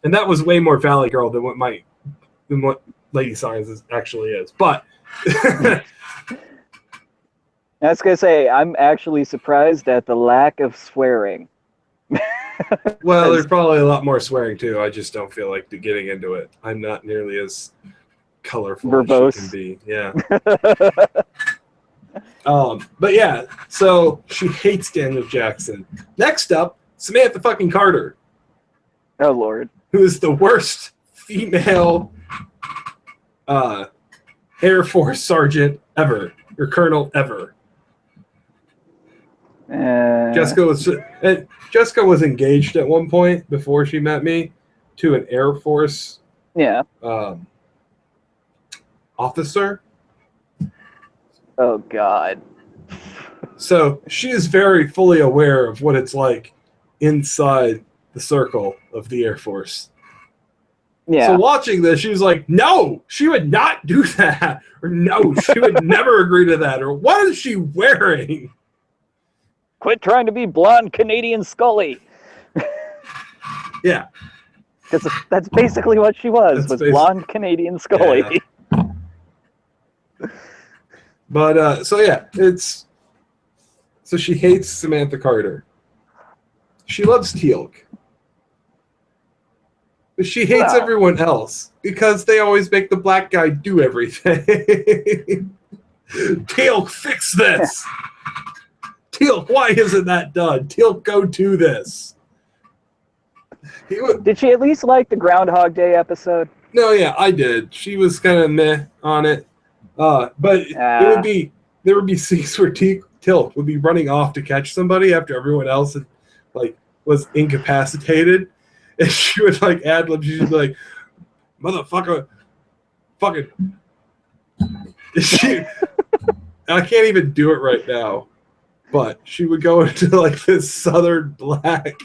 And that was way more Valley Girl than what Lady Science actually is. But I was going to say, I'm actually surprised at the lack of swearing. Well, there's probably a lot more swearing too. I just don't feel like getting into it. I'm not nearly as colorful verbose as she can be. Yeah. But yeah, so she hates Daniel Jackson. Next up, Samantha fucking Carter. Oh Lord. Who is the worst female Air Force sergeant ever, or colonel ever. Jessica was engaged at one point before she met me to an Air Force officer. Oh God. So she is very fully aware of what it's like inside the circle of the Air Force. Yeah. So watching this, she was like, no, she would not do that. Or no, she would never agree to that. Or what is she wearing? Quit trying to be blonde Canadian Scully. Yeah. Because that's basically what she was blonde Canadian Scully. Yeah. But, so yeah, so she hates Samantha Carter. She loves Teal'c. But she hates everyone else because they always make the black guy do everything. Teal'c, fix this! Teal'c, why isn't that done? Teal'c, go do this. Did she at least like the Groundhog Day episode? No, yeah, I did. She was kind of meh on it. But there would be scenes where Teal'c would be running off to catch somebody after everyone else had, was incapacitated. And she would ad-lib. She'd be like, motherfucker, fucking. I can't even do it right now. But she would go into this southern black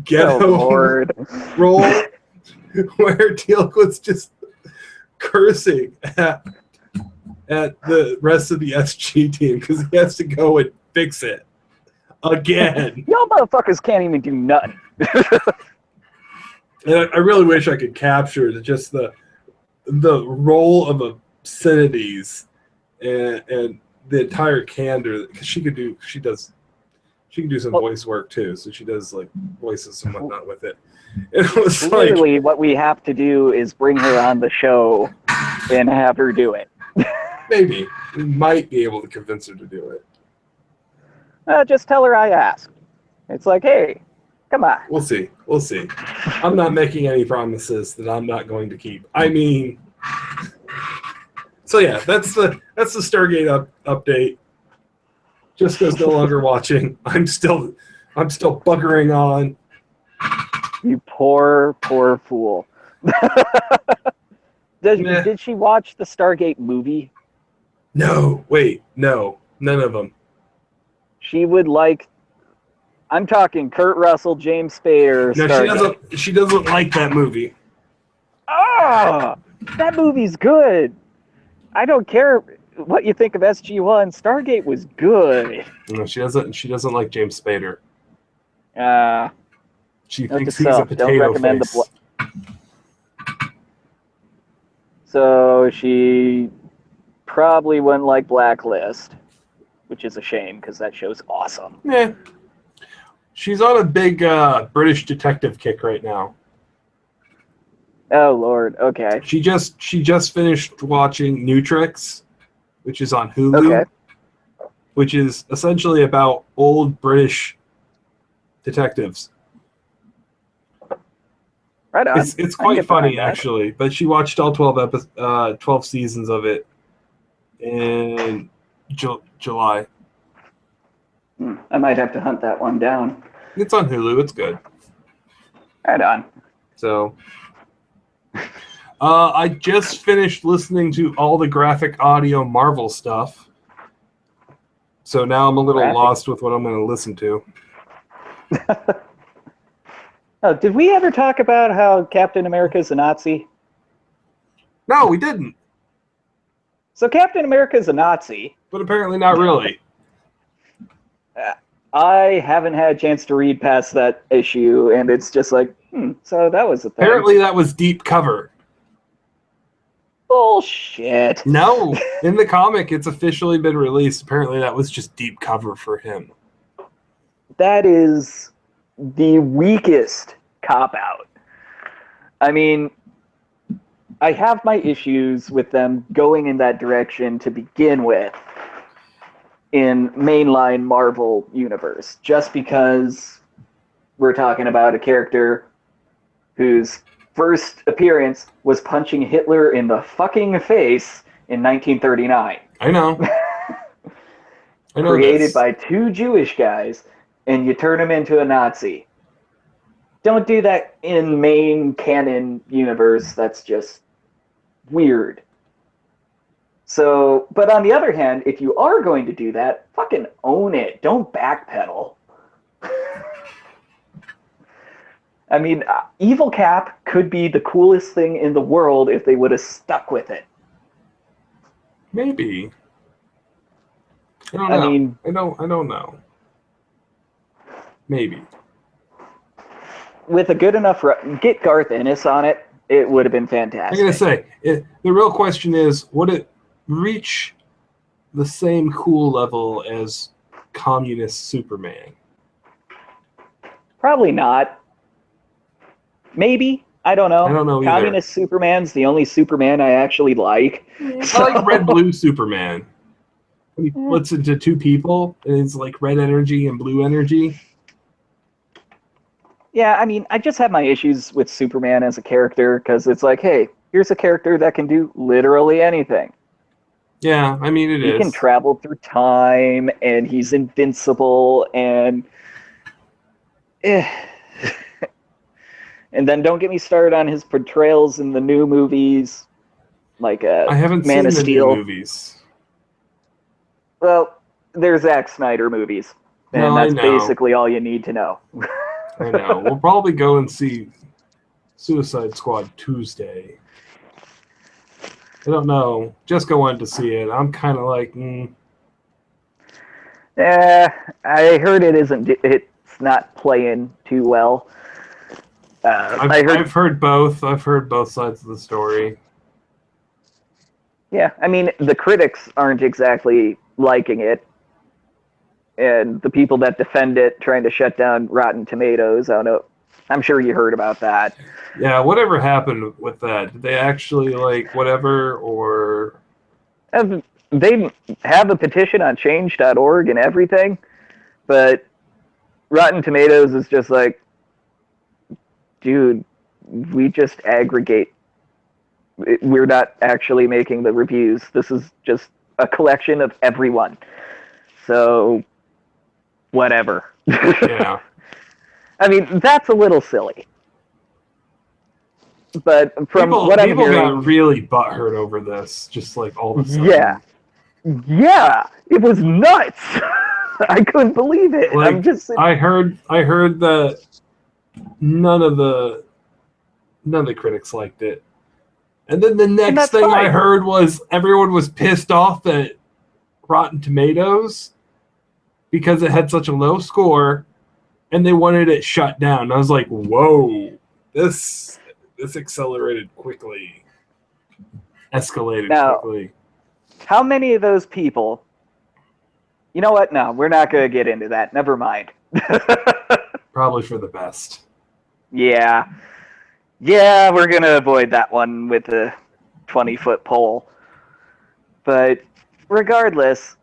ghetto role where Teal'c was just cursing at the rest of the SG team because he has to go and fix it again. Y'all motherfuckers can't even do nothing. And I really wish I could capture just the role of obscenities and the entire candor, because she can do some voice work too. So she does voices and whatnot with it. And it was literally what we have to do is bring her on the show and have her do it. Maybe we might be able to convince her to do it. Just tell her I asked. It's like, hey, come on. We'll see. I'm not making any promises that I'm not going to keep. I mean, so yeah, that's the Stargate update. Jessica's no longer watching. I'm still buggering on. You poor fool. Did she watch the Stargate movie? No, none of them. She would like I'm talking Kurt Russell, James Spader, No, Stargate. she doesn't like that movie. Ah, that movie's good. I don't care what you think of SG-1. Stargate was good. No, she doesn't like James Spader. She Note thinks to he's a self, don't potato recommend the face. So she probably wouldn't like Blacklist, which is a shame because that show's awesome. Yeah. She's on a big British detective kick right now. Oh Lord, okay. She just finished watching Newtrix, which is on Hulu, Okay. which is essentially about old British detectives. Right on. It's I can quite get funny behind that. actually, but she watched all 12 seasons of it in July. I might have to hunt that one down. It's on Hulu. It's good. Right on. So, I just finished listening to all the graphic audio Marvel stuff. So now I'm a little Graphic? lost with what I'm going to listen to. Oh, did we ever talk about how Captain America's a Nazi? No, we didn't. So Captain America's a Nazi. But apparently not really. I haven't had a chance to read past that issue, and it's just like, so that was a thing. Apparently that was deep cover. Bullshit. No, in the comic, it's officially been released. Apparently that was just deep cover for him. That is the weakest cop-out. I mean, I have my issues with them going in that direction to begin with in mainline Marvel universe, just because we're talking about a character whose first appearance was punching Hitler in the fucking face in 1939. I know. I know Created this. by two Jewish guys, and you turn him into a Nazi. Don't do that in main canon universe. That's just weird. So, but on the other hand, if you are going to do that, fucking own it. Don't backpedal. I mean, Evil Cap could be the coolest thing in the world if they would have stuck with it. Maybe. I don't I know. mean, I don't know. Maybe. with a good enough get Garth Ennis on it, it would have been I'm fantastic. gonna say the real question is, would it reach the same cool level as Communist Superman? Probably not. Maybe. I don't know. I don't know either. Communist Superman's the only Superman I actually like. I like Red Blue Superman. When he splits into two people, and it's like red energy and blue energy. Yeah, I mean, I just have my issues with Superman as a character because it's like, hey, here's a character that can do literally anything. Yeah, I mean it He is. can travel through time, and he's invincible, and and then don't get me started on his portrayals in the new movies, like I haven't Man seen of the Steel. new movies. Well, there's Zack Snyder movies, and No, I that's know. basically all you need to know. I know. We'll probably go and see Suicide Squad Tuesday. I don't know. Jessica wanted to see it. I'm kind of like, I heard it's not playing too well. I've heard both. I've heard both sides of the story. Yeah, I mean, the critics aren't exactly liking it. And the people that defend it trying to shut down Rotten Tomatoes, I don't know. I'm sure you heard about that. Yeah, whatever happened with that? Did they actually, like, whatever, or... They have a petition on change.org and everything, but Rotten Tomatoes is just like, dude, we just aggregate. We're not actually making the reviews. This is just a collection of everyone. So, whatever. Yeah. I mean, that's a little silly. But from what I'm people hearing... got really butthurt over this, just like all of a sudden. Yeah, it was nuts. I couldn't believe it. Like, I'm just I heard that none of the critics liked it. And then the next that's thing I fine. heard was everyone was pissed off at Rotten Tomatoes because it had such a low score and they wanted it shut down. I was like, whoa, this accelerated quickly. Escalated Now- quickly. How many of those people? You know what? No, we're not going to get into that. Never mind. Probably for the best. Yeah, we're going to avoid that one with the 20-foot pole. But regardless,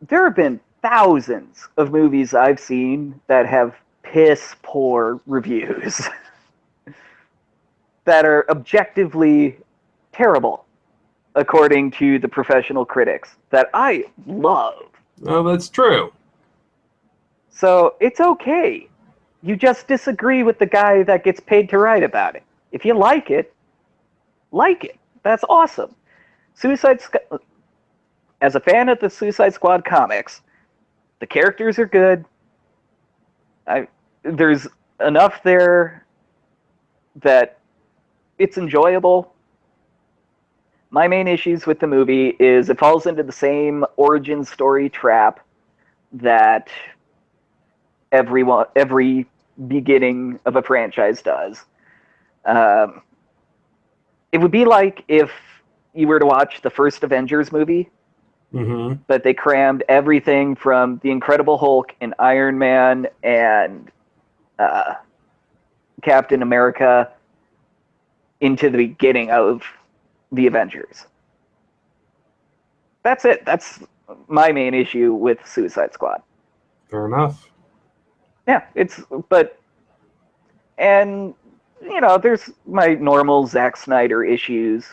there have been thousands of movies I've seen that have piss poor reviews that are objectively terrible, according to the professional critics, that I love. Well, that's true. So it's okay. You just disagree with the guy that gets paid to write about it. If you like it. That's awesome. As a fan of the Suicide Squad comics, the characters are good. There's enough there that it's enjoyable. My main issues with the movie is it falls into the same origin story trap that every beginning of a franchise does. It would be like if you were to watch the first Avengers movie, Mm-hmm. but they crammed everything from the Incredible Hulk and Iron Man and Captain America into the beginning of the Avengers. That's it. That's my main issue with Suicide Squad. Fair enough. Yeah, and you know, there's my normal Zack Snyder issues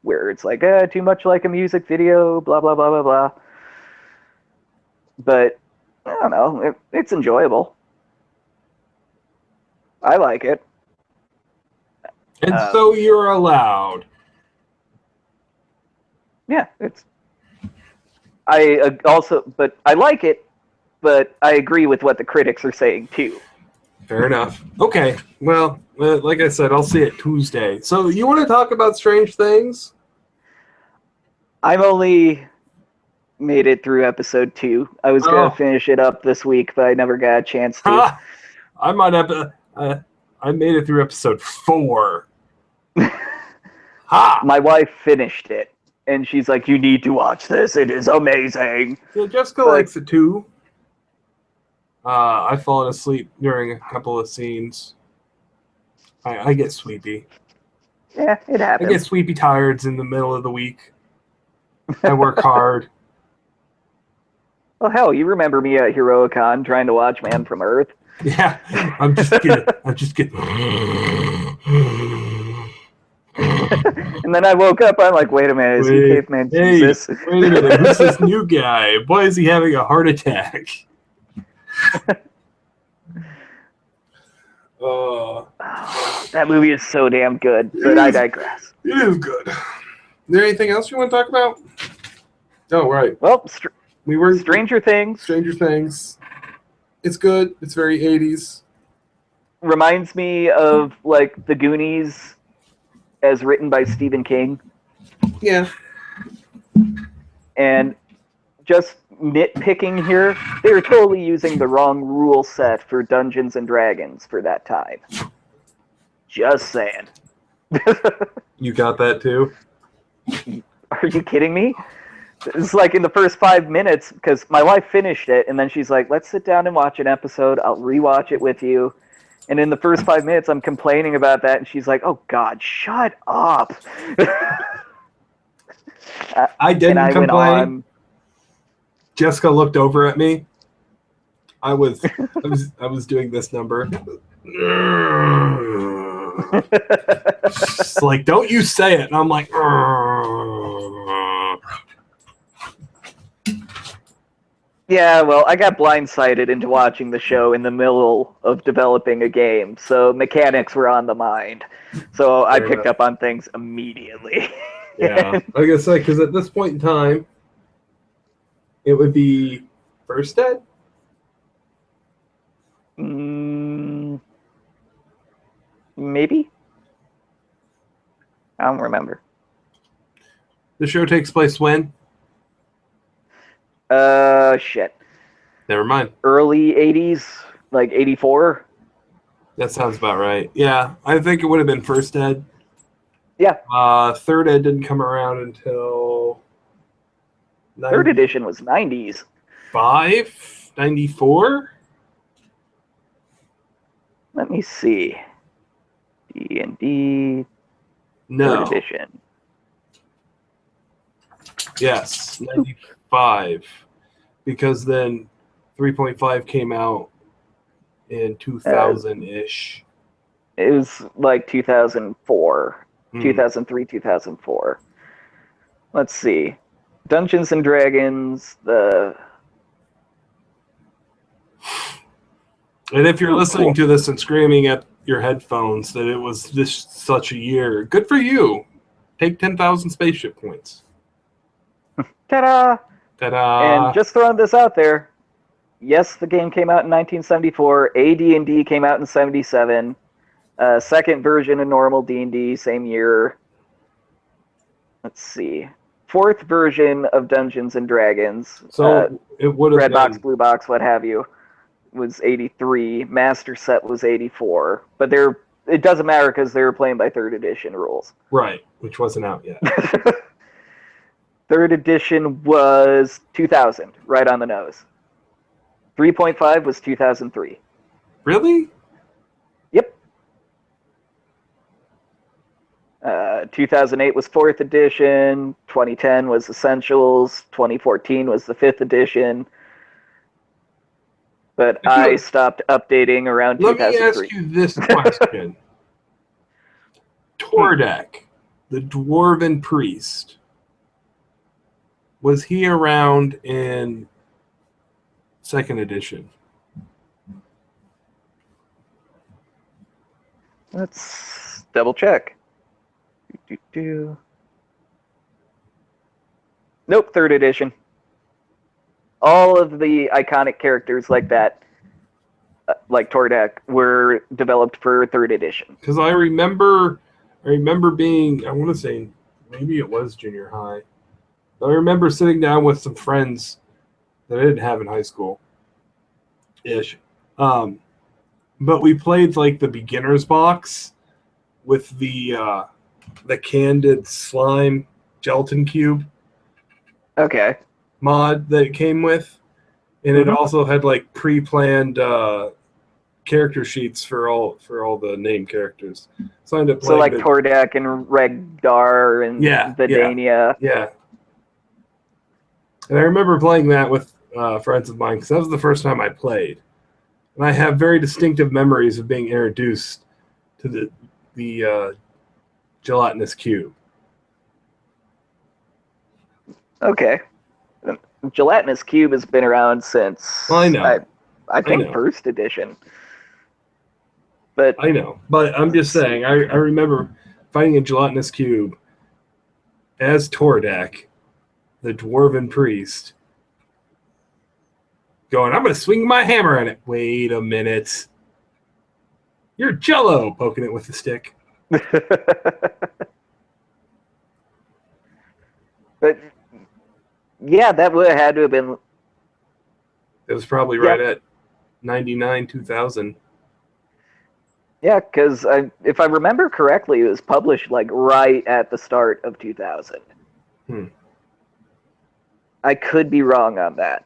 where it's like, too much like a music video, blah, blah, blah, blah, blah. But, I don't know, it's enjoyable. I like it. And so you're allowed. Yeah, I like it, but I agree with what the critics are saying, too. Fair enough. Okay. Well, like I said, I'll see it Tuesday. So you want to talk about Strange Things? I've only made it through episode 2. I was going to finish it up this week, but I never got a chance to. Ha! I might have. I made it through episode 4. Ha! My wife finished it, and she's like, "You need to watch this. It is amazing." Yeah, Jessica likes it too. I've fallen asleep during a couple of scenes. I get sleepy. Yeah, it I happens. get sleepy tired in the middle of the week. I work hard. Well, hell, you remember me at Heroicon trying to watch Man from Earth? Yeah, I'm just getting. And then I woke up, I'm like, wait a minute, is he Caveman Jesus? Wait a minute, who's this new guy? Why is he having a heart attack? That movie is so damn good, but I digress. It is good. Is there anything else you want to talk about? Oh, right. Well, We were Stranger Things Stranger Things. It's good. It's very 80s. reminds me of, like, The Goonies as written by Stephen King. Yeah. And just nitpicking here, they were totally using the wrong rule set for Dungeons and Dragons for that time. Just saying. You got that too? Are you kidding me? It's like in the first 5 minutes, because my wife finished it, and then she's like, let's sit down and watch an episode. I'll rewatch it with you. And in the first 5 minutes, I'm complaining about that, and she's like, oh, God, shut up. I didn't and I complain. went on. Jessica looked over at me. I was doing this number. It's like, don't you say it. And I'm like, Yeah, well, I got blindsided into watching the show in the middle of developing a game, so mechanics were on the mind. So I Fair picked enough. up on things immediately. yeah. Like I said, because at this point in time, it would be First Ed? Maybe. I don't remember. The show takes place when? Shit. Never mind. Early 80s, like 84. That sounds about right. Yeah, I think it would have been First Ed. Yeah. Third Ed didn't come around until Third edition was 90s. 94? Let me see. D&D No. third edition. Yes, 95. Because then 3.5 came out in 2000-ish. It was like 2004. 2003, 2004. Let's see. Dungeons and Dragons, And if you're listening to this and screaming at your headphones that it was this such a year, good for you. Take 10,000 spaceship points. ta-da! Ta-da! And just throwing this out there, yes, the game came out in 1974. AD&D came out in 77. Second version of normal D&D, same year. Let's see. Fourth version of Dungeons and Dragons. So it would have Red been... box, blue box, what have you, was 83. Master set was 84. But it doesn't matter because they were playing by third edition rules. Right, which wasn't out yet. Third edition was 2000, right on the nose. 3.5 was 2003. Really? Yep. 2008 was 4th edition. 2010 was Essentials. 2014 was the 5th edition. But I stopped updating around Let me 2003. ask you this question. Tordek, the Dwarven Priest, was he around in 2nd edition? Let's double check. Nope, 3rd edition. All of the iconic characters like that, like Tordek, were developed for 3rd edition. Because I remember being, I want to say, maybe it was junior high. I remember sitting down with some friends that I didn't have in high school, ish. But we played like the beginner's box with the Candid Slime Gelatin Cube Okay. mod that it came with, and it also had like pre-planned character sheets for all the name characters. So I ended up So like playing Tordek and Regdar and Vidania. Yeah. And I remember playing that with friends of mine because that was the first time I played, and I have very distinctive memories of being introduced to the gelatinous cube. Okay. Gelatinous Cube has been around since I know. I think know. 1st edition. But I know, but I'm just saying, I remember fighting a gelatinous cube as Tordek, the Dwarven Priest, going, I'm going to swing my hammer on it. Wait a minute. You're Jello, poking it with the stick. But yeah, that would have had to have been. It was probably right at 99, 2000. Yeah, because if I remember correctly, it was published like right at the start of 2000. I could be wrong on that.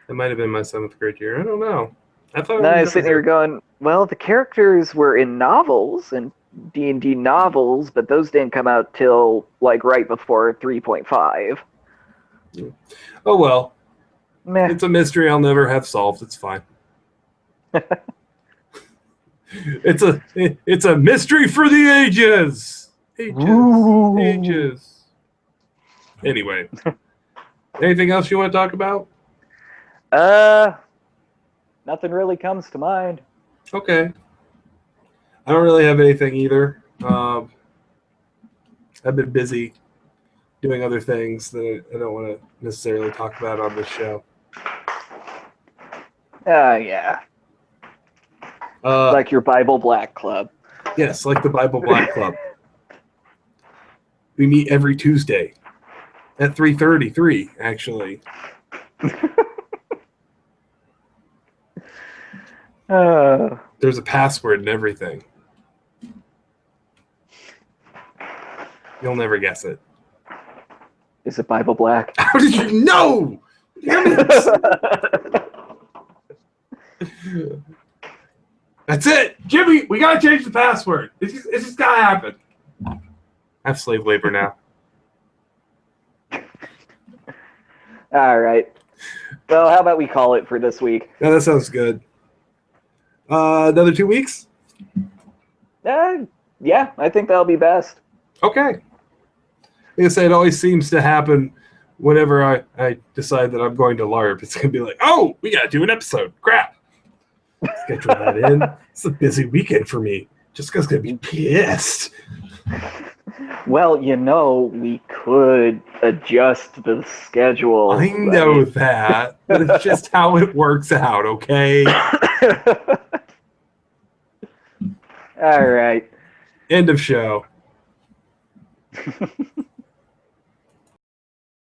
It might have been my 7th grade year. I don't know. I thought. And I was sitting here going, well, the characters were in novels and D&D novels, but those didn't come out till like right before 3.5. Oh well. Meh. It's a mystery I'll never have solved. It's fine. It's a mystery for the ages. Ages. Anyway, anything else you want to talk about? Nothing really comes to mind. Okay. I don't really have anything either. I've been busy doing other things that I don't want to necessarily talk about on this show. Yeah. Like your Bible Black Club. Yes, like the Bible Black Club. We meet every Tuesday at 3:33, actually. There's a password and everything. You'll never guess it. Is it Bible Black? How did you know? Damn it. That's it. Jimmy, we got to change the password. It's just got to happen. I have slave labor now. All right. Well, how about we call it for this week? Yeah, that sounds good. Another 2 weeks? Yeah, I think that'll be best. Okay. Like I say, it always seems to happen whenever I decide that I'm going to LARP. It's going to be like, oh, we got to do an episode. Crap. Schedule that in. It's a busy weekend for me. Jessica's going to be pissed. Well, we could adjust the schedule. I know that, but it's just how it works out, okay? All right. End of show.